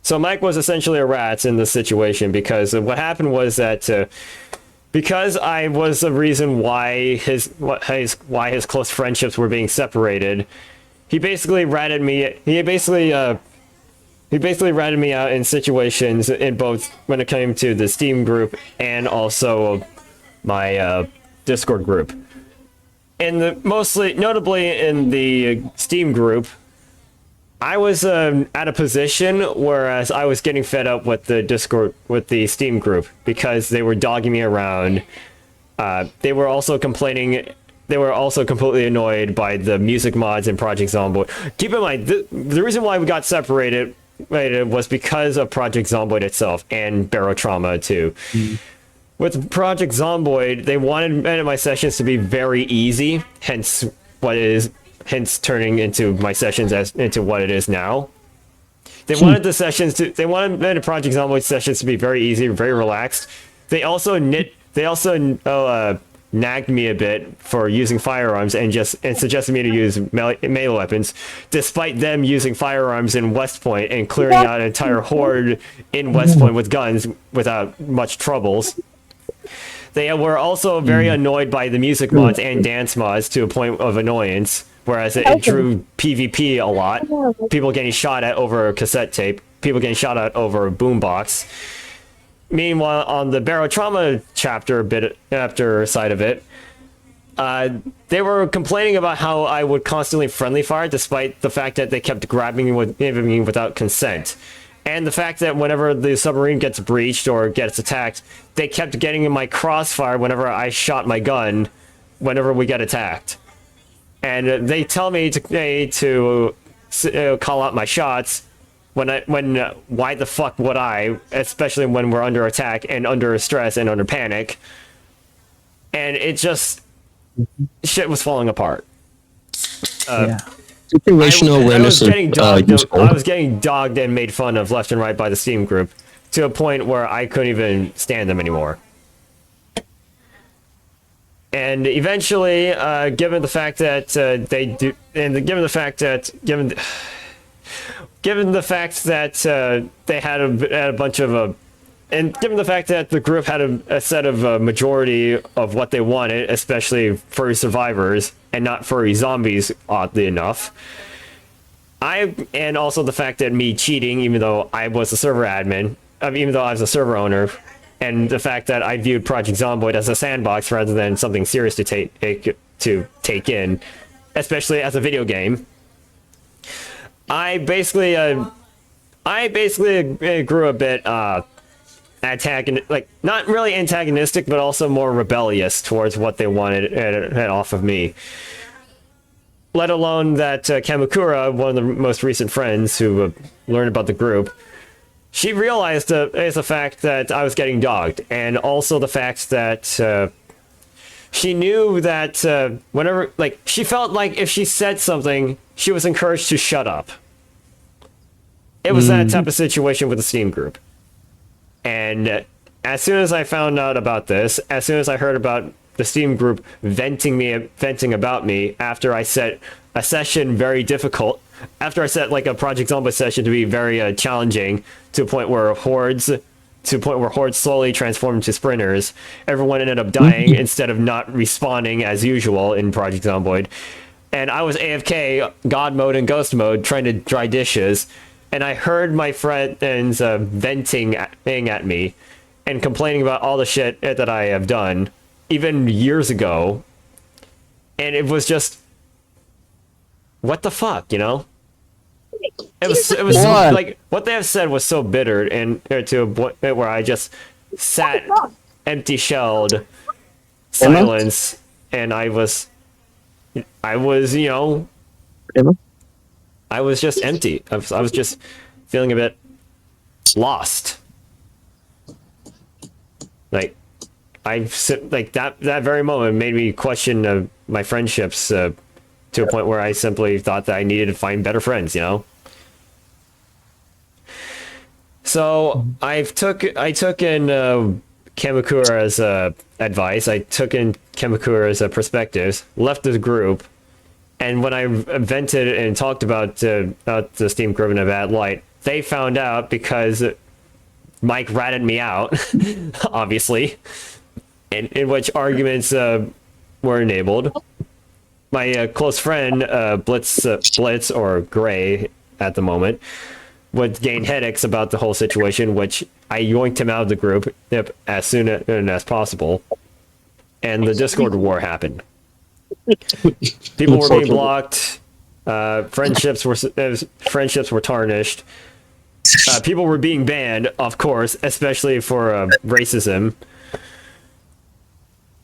So Mike was essentially a rat in this situation, because what happened was that because I was the reason why his close friendships were being separated, he basically ratted me. He basically ratted me out in situations in both when it came to the Steam group and also my Discord group. And notably in the Steam group, I was at a position whereas I was getting fed up with the Steam group, because they were dogging me around. They were also complaining. They were also completely annoyed by the music mods in Project Zomboid. Keep in mind, the reason why we got separated was because of Project Zomboid itself and Barotrauma too. With Project Zomboid, they wanted my sessions to be very easy, hence turning into my sessions into what it is now. They wanted the Project Zomboid sessions to be very easy, very relaxed. They also nagged me a bit for using firearms and suggested me to use melee weapons, despite them using firearms in West Point and clearing out an entire horde in West Point with guns without much troubles. They were also very annoyed by the music mods and dance mods to a point of annoyance, whereas it drew PvP a lot. People getting shot at over cassette tape, people getting shot at over boombox. Meanwhile, on the Barotrauma chapter side of it, they were complaining about how I would constantly friendly fire, despite the fact that they kept grabbing me without consent. And the fact that whenever the submarine gets breached or gets attacked, they kept getting in my crossfire whenever I shot my gun, whenever we get attacked. And they tell me to call out my shots, why the fuck would I, especially when we're under attack and under stress and under panic. And it just, shit was falling apart. Situational awareness I was getting dogged and made fun of left and right by the Steam group, to a point where I couldn't even stand them anymore. And eventually, given the fact that they had a bunch of and given the fact that the group had a set of majority of what they wanted, especially furry survivors and not furry zombies, oddly enough, and also the fact that me cheating, even though I was a server admin, even though I was a server owner, and the fact that I viewed Project Zomboid as a sandbox rather than something serious to take in, especially as a video game. I basically grew a bit not really antagonistic, but also more rebellious towards what they wanted off of me. Let alone that Kamakura, one of the most recent friends who learned about the group, she realized as a fact that I was getting dogged, and also the fact that she knew that whenever, like, she felt like if she said something, she was encouraged to shut up. It was that type of situation with the Steam group. And as soon as I found out about this, as soon as I heard about the Steam group venting about me after I set a session very difficult, after I set like a Project Zomboid session to be very challenging to a point where hordes slowly transformed into sprinters, everyone ended up dying instead of not respawning as usual in Project Zomboid. And I was AFK, God mode and Ghost mode, trying to dry dishes, and I heard my friends venting at me and complaining about all the shit that I have done, even years ago. And it was just, what the fuck, you know? It was What? like, what they have said was so bitter, and to a point where I just sat empty-shelled, silence, and I was, you know, I was just empty. I was just feeling a bit lost. Like, that very moment made me question my friendships to a point where I simply thought that I needed to find better friends, you know? So I took in Kamakura's advice. I took in Kamakura's perspectives, left the group, and when I vented and talked about the Steam group in a bad light, they found out because Mike ratted me out, obviously, in which arguments were enabled. My close friend, Blitz, or Gray at the moment, would gain headaches about the whole situation, which I yoinked him out of the group as soon as possible. And the Discord war happened. People were being blocked. Friendships were tarnished. People were being banned, of course, especially for racism.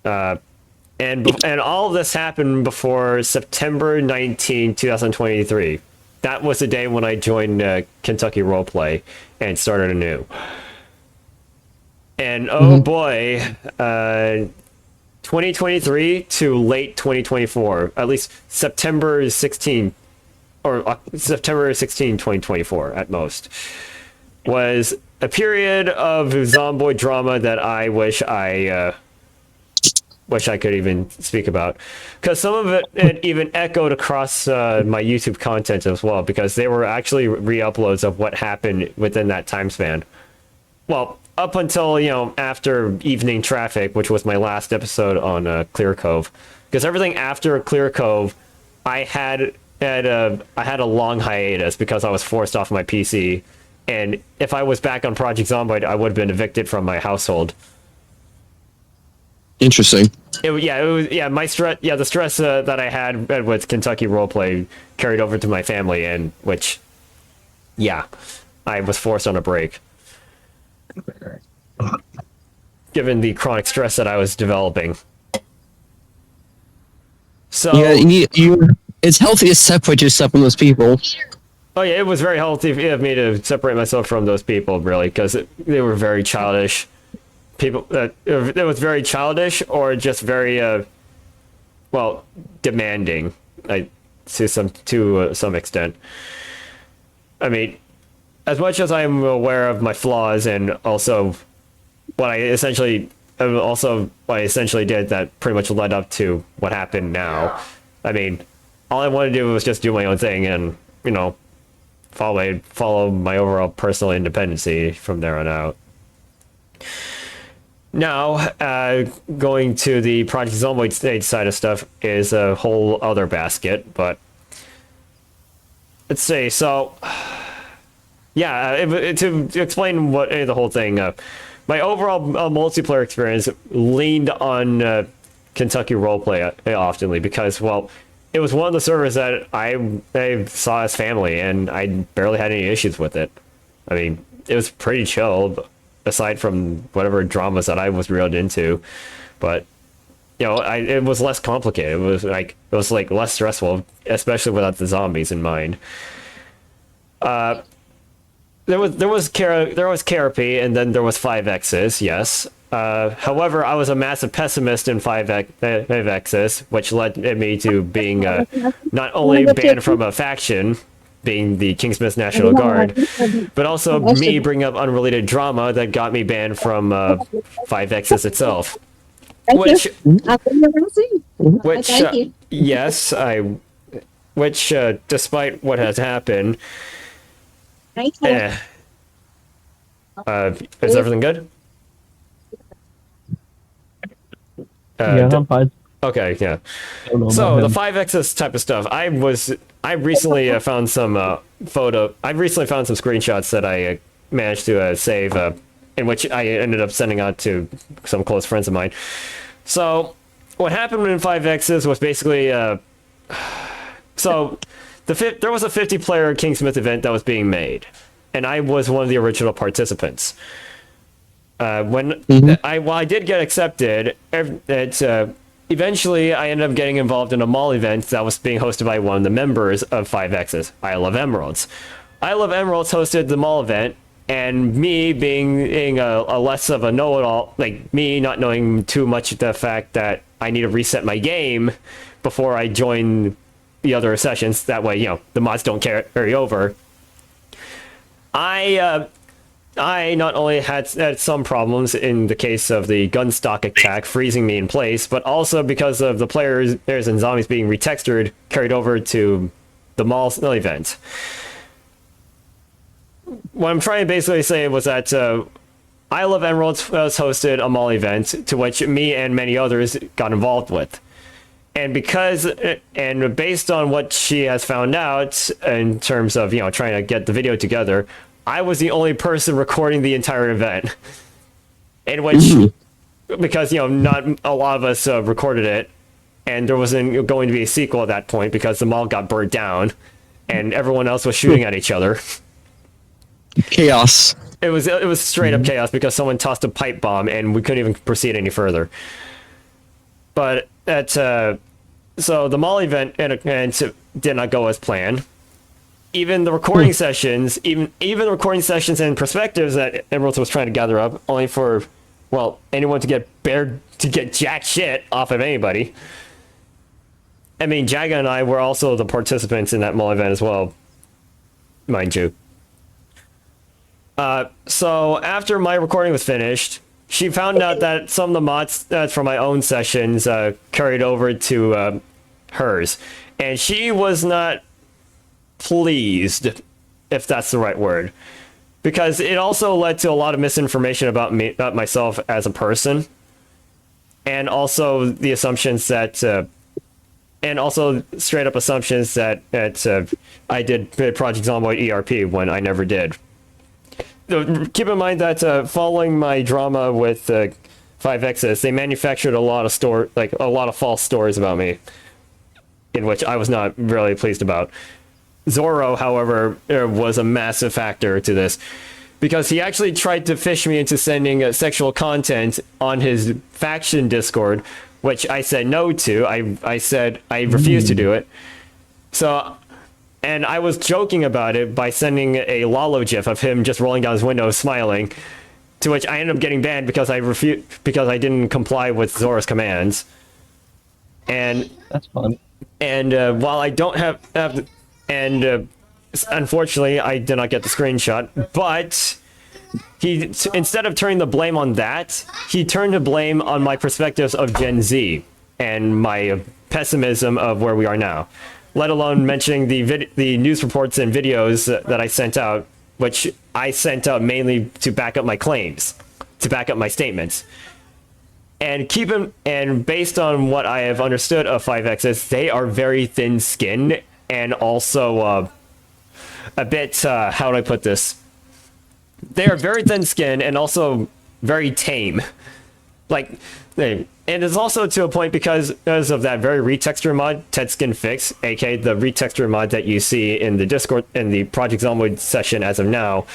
And all of this happened before September 19, 2023. That was the day when I joined Kentucky Roleplay and started anew. And oh boy, 2023 to late 2024, at least September 16, or September 16, 2024 at most, was a period of Zomboid drama that I wish I could even speak about, because some of it even echoed across my YouTube content as well, because they were actually re-uploads of what happened within that time span. Well, up until, you know, after Evening Traffic, which was my last episode on Clear Cove, because everything after Clear Cove, I had a long hiatus because I was forced off my PC, and if I was back on Project Zomboid, I would have been evicted from my household. Interesting. The stress that I had with Kentucky Roleplay carried over to my family, and which, yeah, I was forced on a break. Given the chronic stress that I was developing. So Yeah, it's healthy to separate yourself from those people. oh yeah, it was very healthy of me to separate myself from those people, really, because they were very childish. People it was very childish, or just very demanding, to some extent. I mean, as much as I'm aware of my flaws, and also what I essentially did that pretty much led up to what happened now. I mean, all I wanted to do was just do my own thing and, you know, follow my overall personal independency from there on out. Now, going to the Project Zomboid stage side of stuff is a whole other basket, but let's see. So, yeah, to explain what the whole thing, my overall multiplayer experience leaned on Kentucky roleplay oftenly because, well, it was one of the servers that I saw as family, and I barely had any issues with it. I mean, it was pretty chill, aside from whatever dramas that I was reeled into, but you know, it was less complicated. It was like less stressful, especially without the zombies in mind. There was KRP, and then there was 5Xs, yes. However, I was a massive pessimist in 5Xs, which led me to being not only banned from a faction, being the Kingsmith National Guard, but also me bringing up unrelated drama that got me banned from 5Xs itself. Which, yes, which, despite what has happened, is everything good? Yeah, I'm fine. Okay, yeah. Don't know So about the him. 5Xs type of stuff, I recently found some I recently found some screenshots that I managed to save, in which I ended up sending out to some close friends of mine. So what happened in 5Xs was basically, so there was a 50-player Kingsmith event that was being made, and I was one of the original participants. While I did get accepted, eventually I ended up getting involved in a mall event that was being hosted by one of the members of 5Xs, I Love Emeralds. I Love Emeralds hosted the mall event, and me being a less of a know-it-all, like me not knowing too much the fact that I need to reset my game before I join the other sessions, that way, you know, the mods don't carry over. I not only had some problems in the case of the gunstock attack freezing me in place, but also because of the players and zombies being retextured carried over to the mall event. What I'm trying to basically say was that I Love Emeralds was hosted a mall event to which me and many others got involved with. And based on what she has found out in terms of, you know, trying to get the video together, I was the only person recording the entire event, in which, because, you know, not a lot of us recorded it, and there wasn't going to be a sequel at that point because the mall got burnt down, and everyone else was shooting at each other. Chaos. It was straight up chaos because someone tossed a pipe bomb, and we couldn't even proceed any further. But so the mall event did not go as planned. Even the recording sessions, even the recording sessions and perspectives that Emeralds was trying to gather up, only for, well, anyone to get jack shit off of anybody. I mean, Jaga and I were also the participants in that mall event as well, mind you. So after my recording was finished, she found out that some of the mods from my own sessions carried over to hers, and she was not pleased, if that's the right word, because it also led to a lot of misinformation about myself as a person, and also the assumptions that and also straight up assumptions that I did Project Zomboid ERP when I never did. Keep in mind that following my drama with 5Xs, they manufactured a lot of false stories about me, in which I was not really pleased about. Zorro, however, was a massive factor to this, because he actually tried to fish me into sending sexual content on his faction Discord, which I said no to. I said I refused to do it. So, and I was joking about it by sending a Lalo gif of him just rolling down his window smiling, to which I ended up getting banned because I didn't comply with Zorro's commands. And That's fun. and while I don't have unfortunately, I did not get the screenshot, but he, instead of turning the blame on that, he turned the blame on my perspectives of Gen Z and my pessimism of where we are now, let alone mentioning the news reports and videos that I sent out, which I sent out mainly to back up my claims, to back up my statements. And based on what I have understood of 5Xs, they are very thin-skinned, and also a bit, how do I put this? They are very thin-skinned and also very tame. Like, and it's also to a point because of that very retexture mod, Tedskin Fix, aka the retexture mod that you see in the Discord in the Project Zomboid session as of now,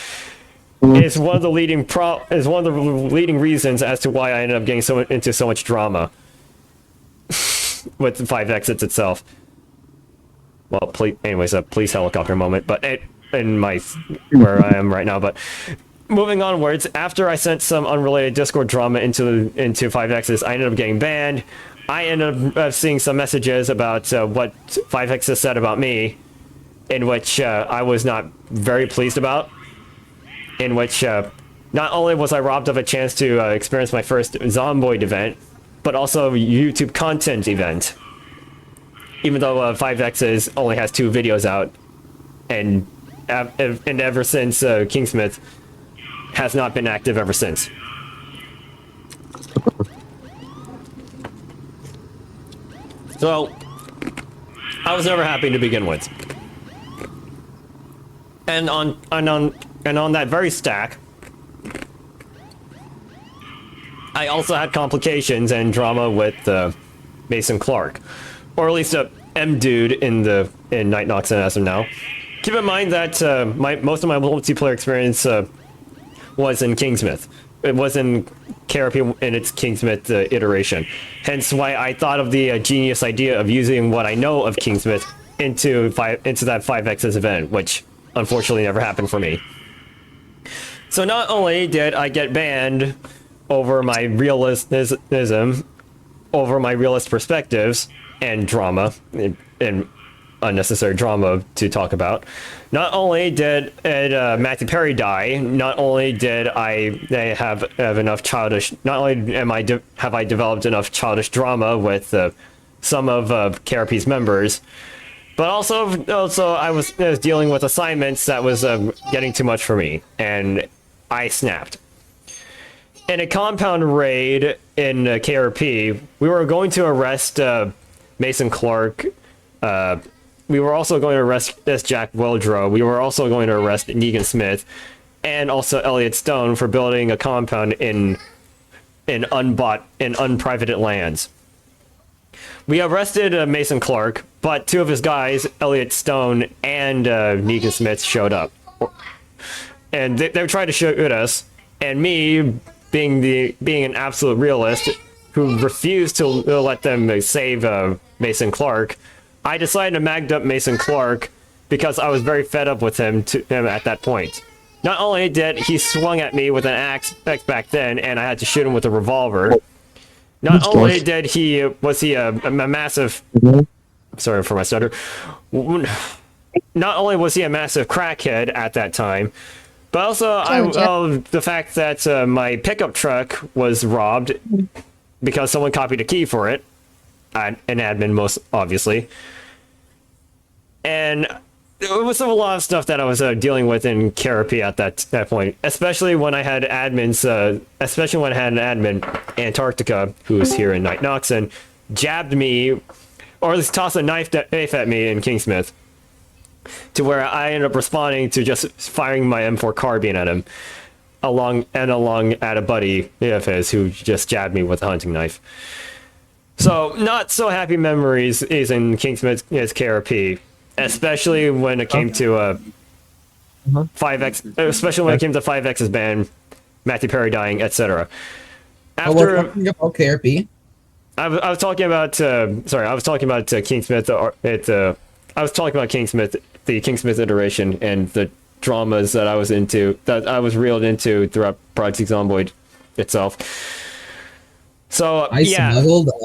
is one of the leading reasons as to why I ended up getting into so much drama with the 5 exits itself. Well, anyways, a police helicopter moment, but in my where I am right now. But moving onwards, after I sent some unrelated Discord drama into 5x's, I ended up getting banned. I ended up seeing some messages about what 5x's said about me, in which I was not very pleased about. In which not only was I robbed of a chance to experience my first Zomboid event, but also YouTube content event. Even though 5x's only has 2 videos out, and ever since Kingsmith has not been active ever since. So I was never happy to begin with. And on that very stack, I also had complications and drama with Mason Clark, or at least a M dude in Night Knoxin as of now. Keep in mind that most of my multiplayer experience was in Kingsmith. It was in KRP in its Kingsmith iteration. Hence why I thought of the genius idea of using what I know of Kingsmith into that 5x's event, which unfortunately never happened for me. So not only did I get banned over my realism, over my realist perspectives and drama, and unnecessary drama to talk about, not only did Matthew Perry die, not only did I have enough childish, not only have I developed enough childish drama with some of KRP's members, but also I was dealing with assignments that was getting too much for me, and I snapped. In a compound raid in KRP, we were going to arrest Mason Clark. We were also going to arrest Jack Wildrow. We were also going to arrest Negan Smith, and also Elliot Stone for building a compound in unprivated lands. We arrested Mason Clark, but 2 of his guys, Elliot Stone and Negan Smith, showed up, and they were trying to shoot us. And me, being an absolute realist who refused to let them save Mason Clark, I decided to mag up Mason Clark because I was very fed up with him at that point. Not only did he swung at me with an axe back then, and I had to shoot him with a revolver. Not only did was he a massive, sorry for my stutter. Not only was he a massive crackhead at that time, but also the fact that my pickup truck was robbed because someone copied a key for it. An admin, most obviously. And it was a lot of stuff that I was dealing with in KRP at that point, especially when I had admins, especially when I had an admin, Antarctica, who was here in Night Knoxin, jabbed me, or at least tossed a knife at me in Kingsmith, to where I ended up responding to just firing my M4 carbine at him, along at a buddy of his who just jabbed me with a hunting knife. So, not so happy memories is in Kingsmith as KRP, especially when it came to 5x, especially when it came to 5x's ban, Matthew Perry dying, etc. After about KRP, I was talking about I was talking about Kingsmith. I was talking about Kingsmith, the Kingsmith iteration, and the dramas that I was into, that I was reeled into throughout Project Zomboid itself. So I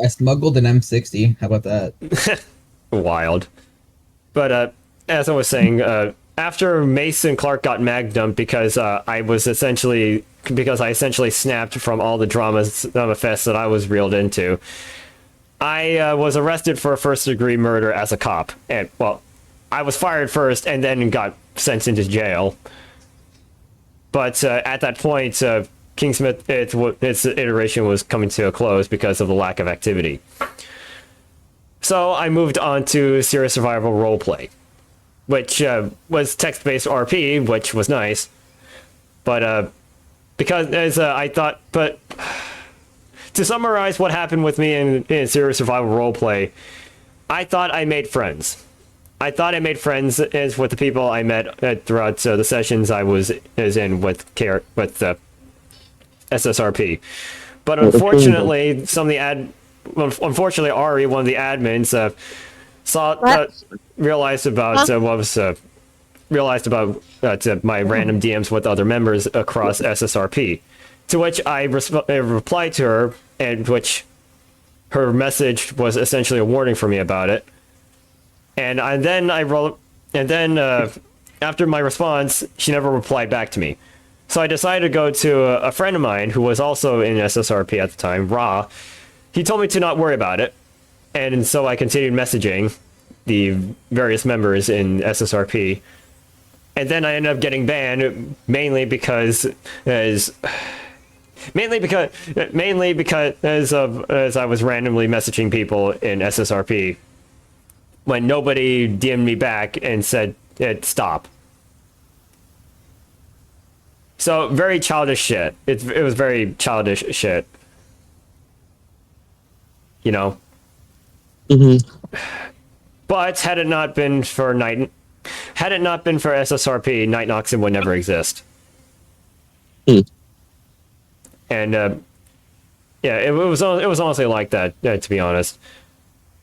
smuggled an M60. How about that? Wild. But as I was saying, after Mason Clark got mag dumped because I essentially snapped from all the drama fests that I was reeled into, I was arrested for a first-degree murder as a cop. And, well, I was fired first and then got sent into jail. But at that point, Kingsmith, its iteration was coming to a close because of the lack of activity. So I moved on to serious survival roleplay. which was text-based RP, which was nice. But because as I thought, but to summarize what happened with me in serious survival roleplay, I thought I made friends. I thought I made friends as with the people I met throughout the sessions I was in with SSRP. But unfortunately, unfortunately, Ari, one of the admins, realized about my random DMs with other members across SSRP. To which I replied to her, and which her message was essentially a warning for me about it. And then after my response, she never replied back to me. So I decided to go to a friend of mine who was also in SSRP at the time, Ra. He told me to not worry about it, and so I continued messaging the various members in SSRP. And then I ended up getting banned mainly because as I was randomly messaging people in SSRP when nobody DM'd me back and said stop. So very childish shit. It was very childish shit. You know. But had it not been for SSRP, Night Knoxin would never exist. And yeah, it was honestly like that, to be honest.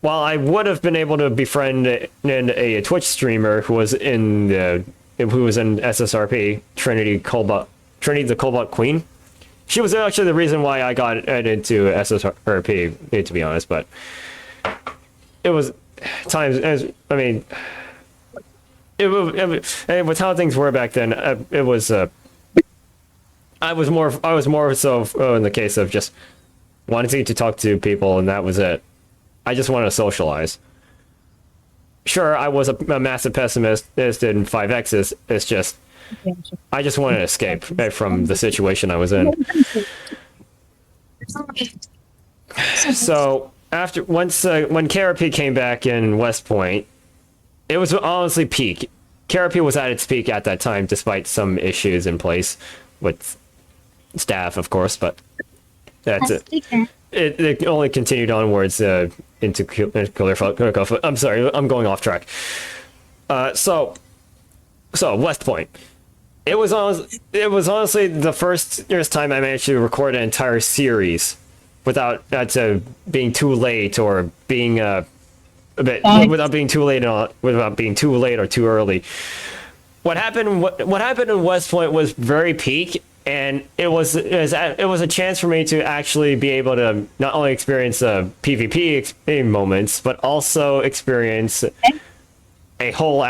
While I would have been able to befriend a Twitch streamer who was in SSRP, Trinity the Cobalt Queen, she was actually the reason why I got into SSRP, to be honest. But it was times, with how things were back then, it was. I was more so in the case of just wanting to talk to people, and that was it. I just wanted to socialize. Sure, I was a massive pessimist in 5X's. It's just I just wanted to escape from the situation I was in. So when KRP came back in West Point, it was honestly peak. KRP was at its peak at that time, despite some issues in place with staff, of course, but that's it. It only continued onwards into Clear. I'm sorry, I'm going off track. So West Point. It was honestly the first time I managed to record an entire series without being too late or being without being too late or too early. What happened in West Point was very peak. And it was a chance for me to actually be able to not only experience PvP moments, but also experience a whole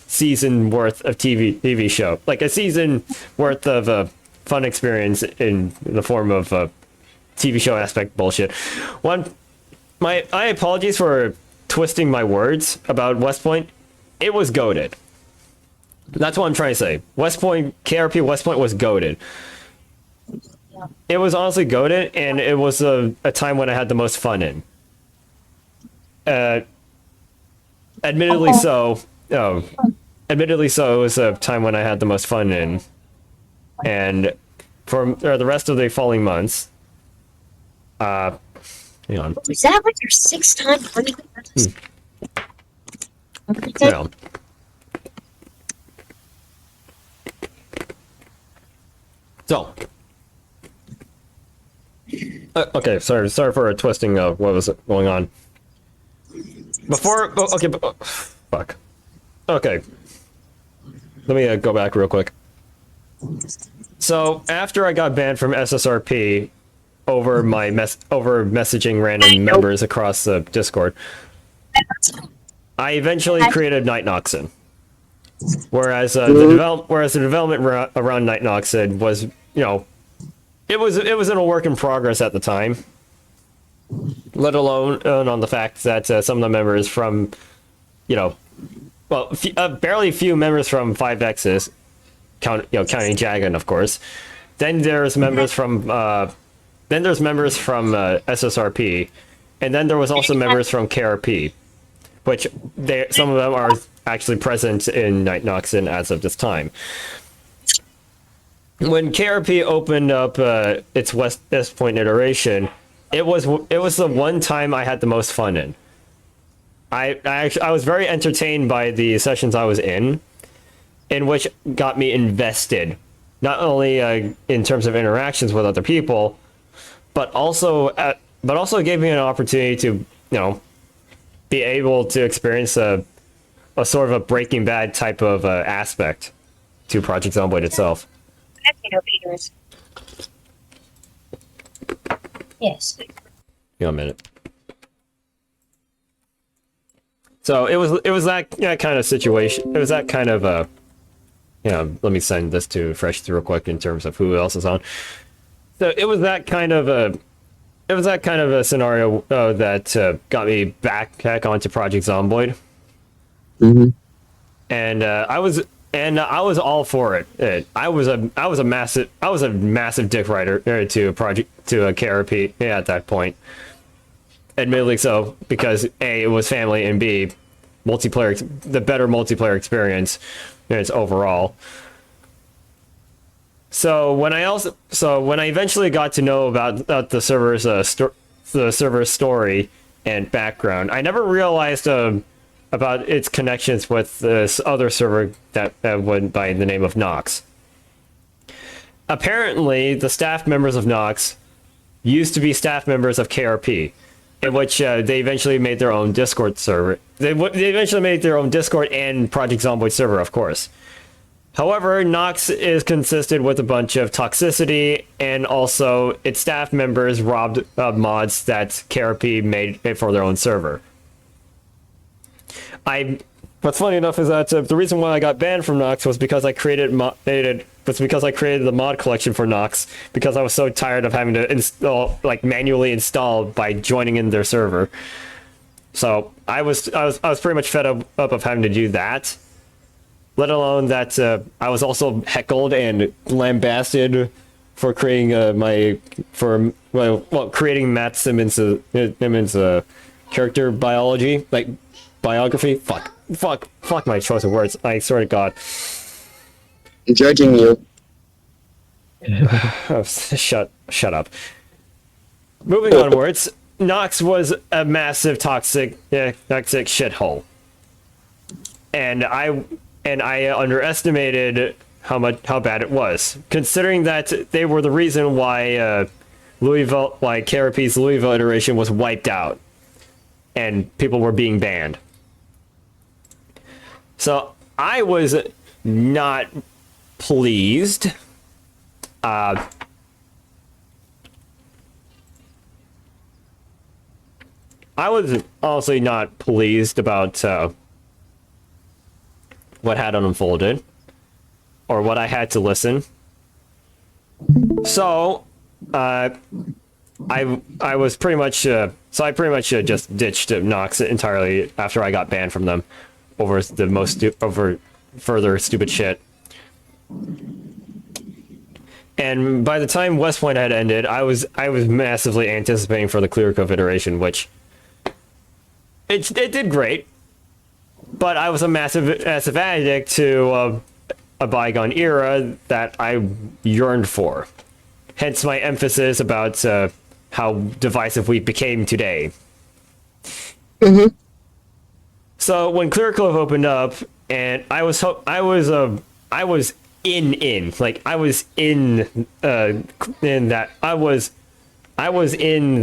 season worth of TV show, like a season worth of fun experience in the form of TV show aspect bullshit. My apologies for twisting my words about West Point. It was goated. That's what I'm trying to say. KRP West Point was goated. It was honestly goated, and it was a time when I had the most fun in. Admittedly so, it was a time when I had the most fun in. And for the rest of the following months, hang on. Is that like your 6th time playing this? No. So, okay, sorry for a twisting of what was going on. Fuck. Okay, let me go back real quick. So after I got banned from SSRP over messaging random members across the Discord, I eventually created Night Knoxin. Whereas the development around Night Knoxin was, it was in a work in progress at the time. Let alone on the fact that some of the members from, barely few members from 5X's, counting Jagan, of course. Then there's members from SSRP, and then there was also members from KRP, which some of them are actually present in Knoxin as of this time. When KRP opened up its West Point iteration, it was the one time I had the most fun in. I was very entertained by the sessions I was in which got me invested, not only in terms of interactions with other people, but also gave me an opportunity to be able to experience a sort of a Breaking Bad type of aspect to Project Zomboid itself. Peters. Yes. A minute. So it was that kind of situation. It was that kind of let me send this to Fresh real quick in terms of who else is on. So it was that kind of a scenario that got me back onto Project Zomboid. Mm-hmm. And I was all for it. I was a massive dick rider to a KRP at that point. Admittedly so, because A, it was family, and B, the better multiplayer experience overall. So when I eventually got to know about the server's story and background, I never realized about its connections with this other server that went by the name of Nox. Apparently, the staff members of Nox used to be staff members of KRP, in which they eventually made their own Discord server. They eventually made their own Discord and Project Zomboid server, of course. However, Nox is consisted with a bunch of toxicity, and also its staff members robbed mods that KRP made for their own server. What's funny enough is that the reason why I got banned from Nox was because I created the mod collection for Nox, because I was so tired of having to manually install by joining in their server. So I was pretty much fed up of having to do that. Let alone that I was also heckled and lambasted for creating creating Matt Simmons' character biography. Fuck my choice of words. I swear to God. Judging you. Oh, shut up. Moving onwards, Nox was a massive toxic shithole, and I underestimated how bad it was, considering that they were the reason why KRP's Louisville iteration was wiped out, and people were being banned. So I was not pleased. I was honestly not pleased about what had unfolded, or what I had to listen. So I pretty much just ditched Nox entirely after I got banned from them over further stupid shit. And by the time West Point had ended, I was massively anticipating for the Clear Cove iteration, which it did great, but I was a massive addict to a bygone era that I yearned for. Hence my emphasis about how divisive we became today. Mm-hmm. So when Clear Cove opened up, and I was in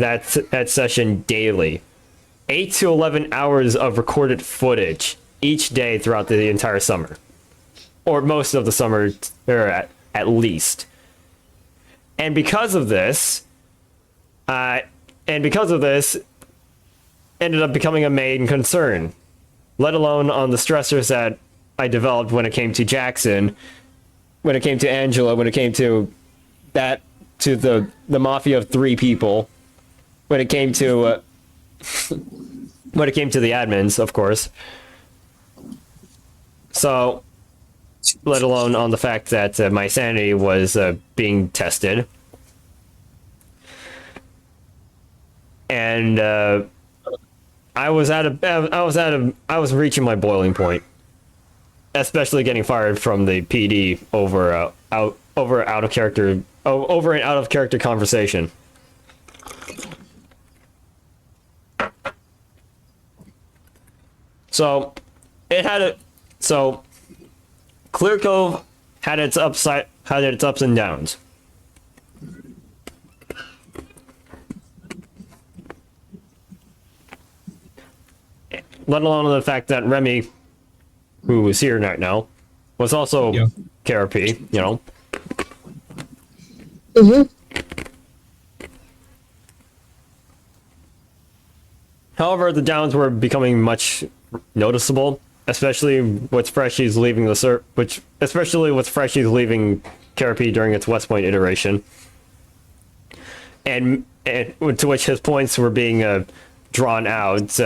that session daily. 8 to 11 hours of recorded footage each day throughout the entire summer, or most of the summer, or at least. And because of this, ended up becoming a main concern, let alone on the stressors that I developed when it came to Jackson, when it came to Angela, when it came to the mafia of 3 people, when it came to the admins, of course. So, let alone on the fact that my sanity was being tested, and I was reaching my boiling point. especially getting fired from the PD over out of character over an out of character conversation. So Clear Cove had its ups and downs. Let alone the fact that Remy, who is here right now, was also KRP, you know. However, the downs were becoming much noticeable, especially with Freshies leaving KRP during its West Point iteration, and to which his points were being drawn out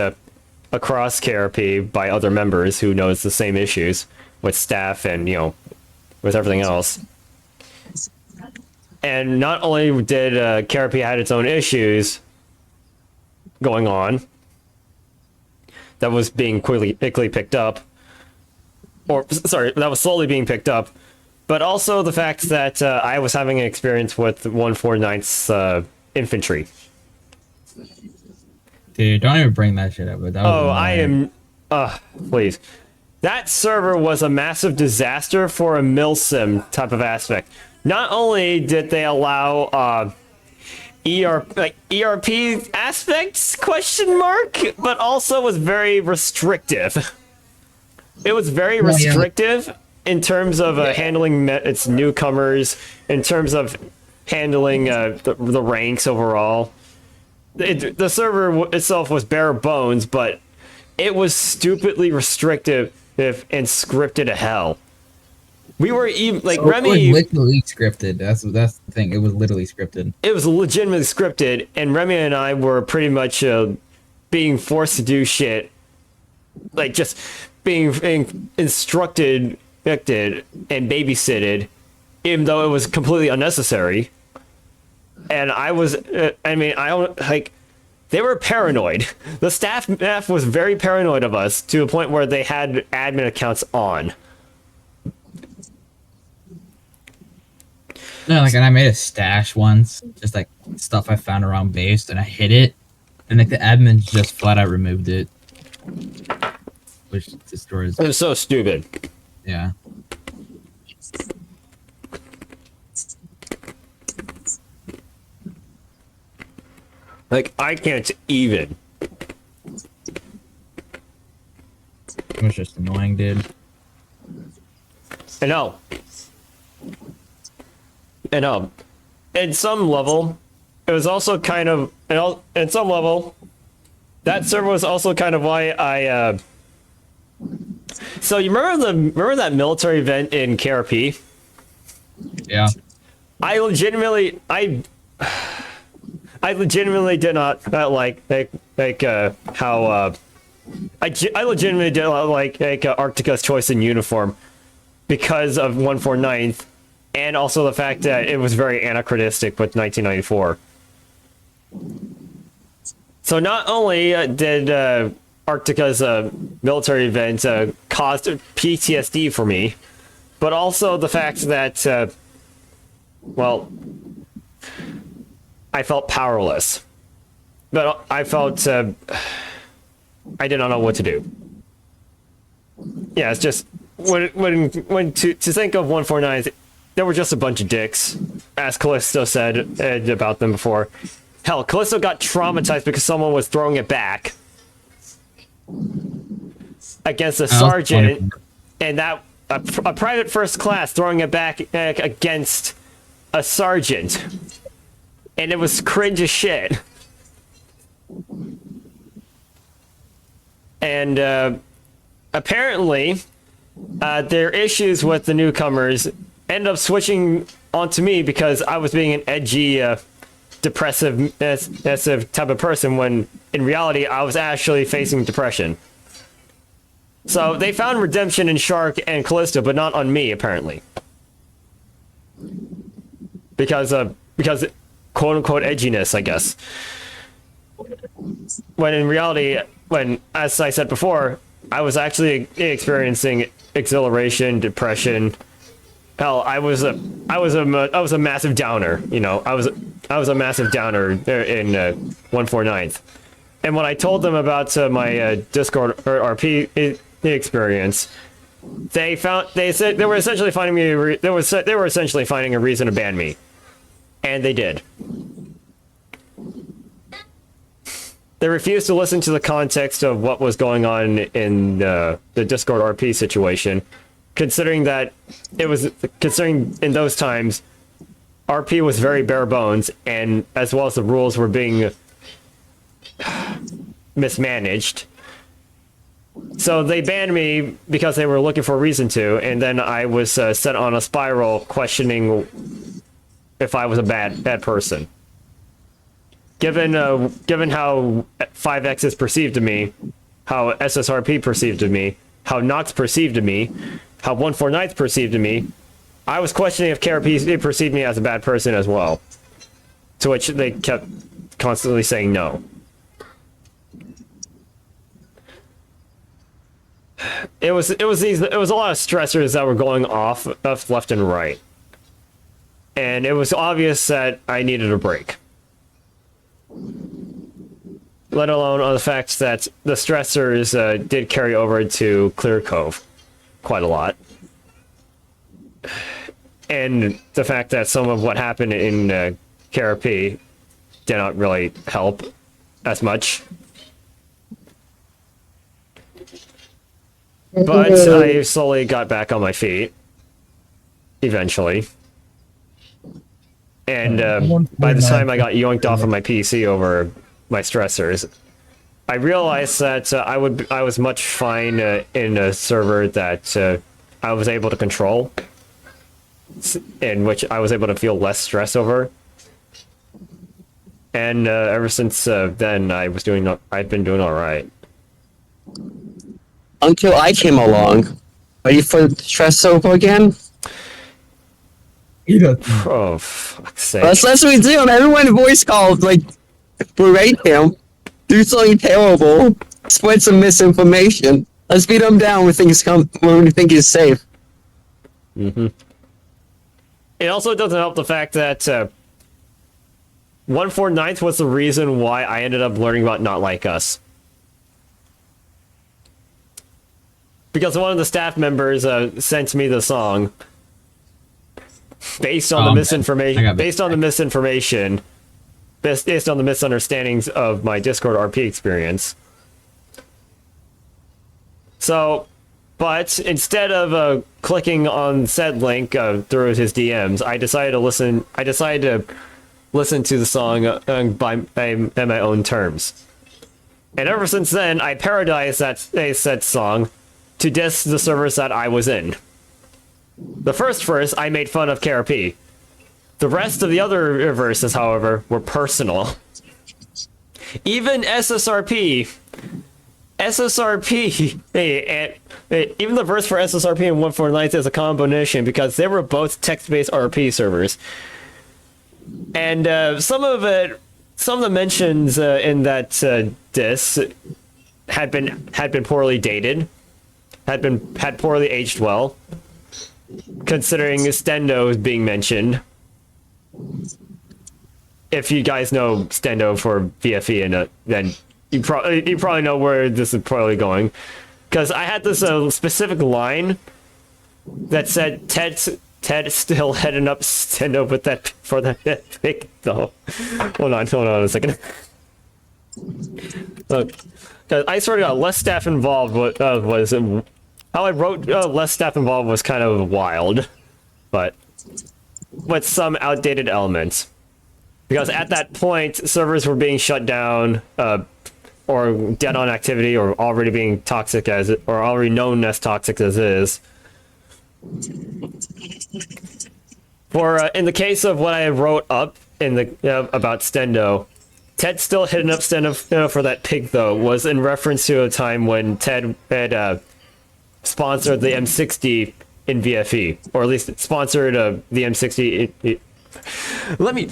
across KRP by other members who noticed the same issues with staff and, you know, with everything else. And not only did KRP had its own issues going on that was being quickly picked up, that was slowly being picked up, but also the fact that I was having an experience with 149th's infantry. Dude, don't even bring that shit up. But that was please. That server was a massive disaster for a milsim type of aspect. Not only did they allow ERP aspects question mark, but also was very restrictive. It was very restrictive in terms of handling its newcomers, in terms of handling the ranks overall. The server itself was bare bones, but it was stupidly restrictive and scripted to hell. We were even like Remy. It was literally scripted. That's the thing. It was literally scripted. It was legitimately scripted, and Remy and I were pretty much being forced to do shit, like just being instructed, and babysitted, even though it was completely unnecessary. And I was, they were paranoid. The staff was very paranoid of us to a point where they had admin accounts on. No, and I made a stash once, just like stuff I found around base, and I hid it, and like the admin just flat out removed it, which destroys. It was so stupid. Yeah. Like, I can't even. It was just annoying, dude. I know. In some level, it was also kind of, in some level, that server was also kind of why I, so you remember that military event in KRP? Yeah. I legitimately did not like how I legitimately did not like Arctica's choice in uniform because of 149th, and also the fact that it was very anachronistic with 1994. So not only did Arctica's military event cause PTSD for me, but also the fact that well, I felt powerless, but I felt I did not know what to do. Yeah, it's just when to think of 149, they were just a bunch of dicks, as Callisto said about them before. Hell, Callisto got traumatized because someone was throwing it back against a sergeant, and that a private first class throwing it back against a sergeant. And it was cringe as shit. And apparently, their issues with the newcomers ended up switching onto me because I was being an edgy, depressive type of person when in reality I was actually facing depression. So they found redemption in Shark and Callisto, but not on me apparently. Because quote-unquote edginess, I guess. When in reality, as I said before, I was actually experiencing exhilaration, depression. Hell, I was a massive downer. You know, I was a massive downer in 149th. And when I told them about my Discord or RP experience, they said they were essentially finding me they were essentially finding a reason to ban me, and they did. They refused to listen to the context of what was going on in the Discord RP situation, considering in those times, RP was very bare bones, and as well as the rules were being mismanaged. So they banned me because they were looking for a reason to, and then I was set on a spiral questioning if I was a bad person. Given how 5X is perceived to me, how SSRP perceived to me, how Nox perceived to me, how 149th perceived to me, I was questioning if KRP perceived me as a bad person as well. To which they kept constantly saying no. It was a lot of stressors that were going off left and right. And it was obvious that I needed a break. Let alone on the fact that the stressors did carry over to Clear Cove quite a lot. And the fact that some of what happened in KRP did not really help as much. But I slowly got back on my feet. Eventually. And by the time I got yoinked off of my PC over my stressors, I realized that I was much fine in a server that I was able to control, in which I was able to feel less stress over. And ever since then, I've been doing all right. Until I came along. Ready for the stress over again? Oh, fuck's sake. That's what we do. Everyone voice calls, like, berate him, do something terrible, spread some misinformation. Let's beat him down when we think he's safe. Mm-hmm. It also doesn't help the fact that 149th was the reason why I ended up learning about Not Like Us. Because one of the staff members sent me the song based on the misinformation, based on the misunderstandings of my Discord RP experience. So, but instead of clicking on said link through his DMs, I decided to listen. I decided to listen to the song by my own terms. And ever since then, I parodized said song to diss the servers that I was in. The first verse, I made fun of KRP. The rest of the other verses, however, were personal. Even SSRP, even the verse for SSRP and 149th is a combination because they were both text-based RP servers. And some of the mentions in that diss had been poorly dated, had poorly aged well, considering Stendo is being mentioned. If you guys know Stendo for VFE, and then you probably know where this is probably going, because I had this specific line that said Ted still heading up Stendo with that for that pick though. Hold on a second. Look, I sort of got less staff involved. Was how I wrote less staff involved was kind of wild, but with some outdated elements. Because at that point, servers were being shut down, or dead on activity, or already being toxic or already known as toxic as is. For in the case of what I wrote up in the about Stendo, Ted still hitting up Stendo for that pig though was in reference to a time when Ted had sponsored the M60 in VFE, or at least sponsored the M60. Let me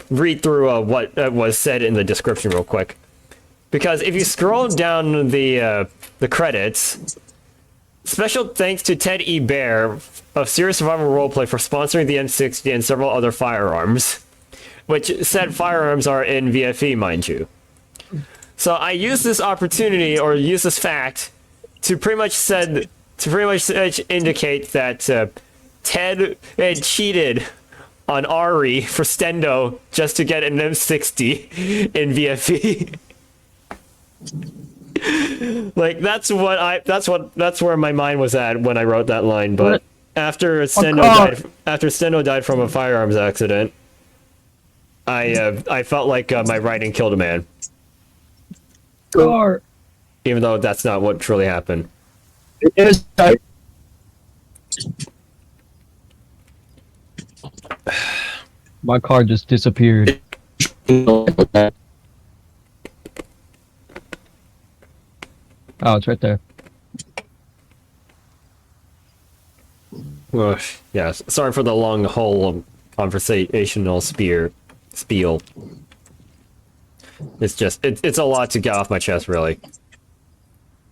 read through what was said in the description real quick. Because if you scroll down the credits, special thanks to Ted E. Bear of Serious Survival Roleplay for sponsoring the M60 and several other firearms, which said firearms are in VFE, mind you. So I use this opportunity, or use this fact, to pretty much indicate that Ted had cheated on Ari for Stendo just to get an M60 in VFE. Like that's where my mind was at when I wrote that line. But after Stendo died from a firearms accident, I felt like my writing killed a man. Car. Even though that's not what truly happened. It is. My car just disappeared. Oh, it's right there. Ugh, yeah, sorry for the long whole conversational spiel. It's just it's a lot to get off my chest, really.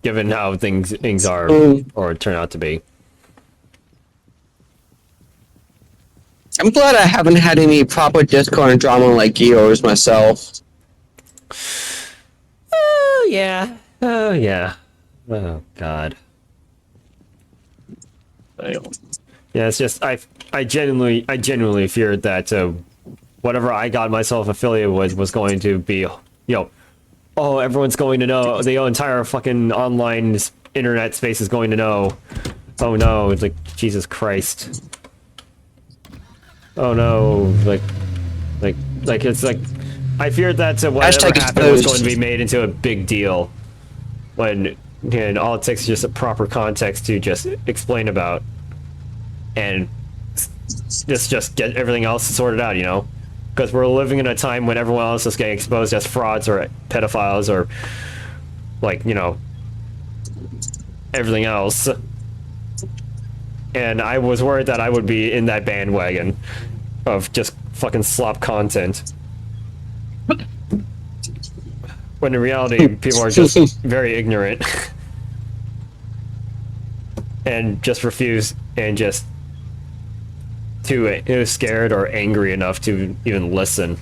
Given how things are or turn out to be. I'm glad I haven't had any proper Discord drama like yours myself. Oh yeah. Oh yeah. Oh god. Yeah, it's just I genuinely feared that whatever I got myself affiliated with was going to be, oh, everyone's going to know, the entire fucking online internet space is going to know. Oh no, it's like, Jesus Christ. Oh no, like it's like, I feared that whatever happened was going to be made into a big deal, when all it takes is just a proper context to just explain about, and just get everything else sorted out, because we're living in a time when everyone else is getting exposed as frauds or pedophiles or everything else. And I was worried that I would be in that bandwagon of just fucking slop content. When in reality, people are just very ignorant. And just refuse and just too scared or angry enough to even listen.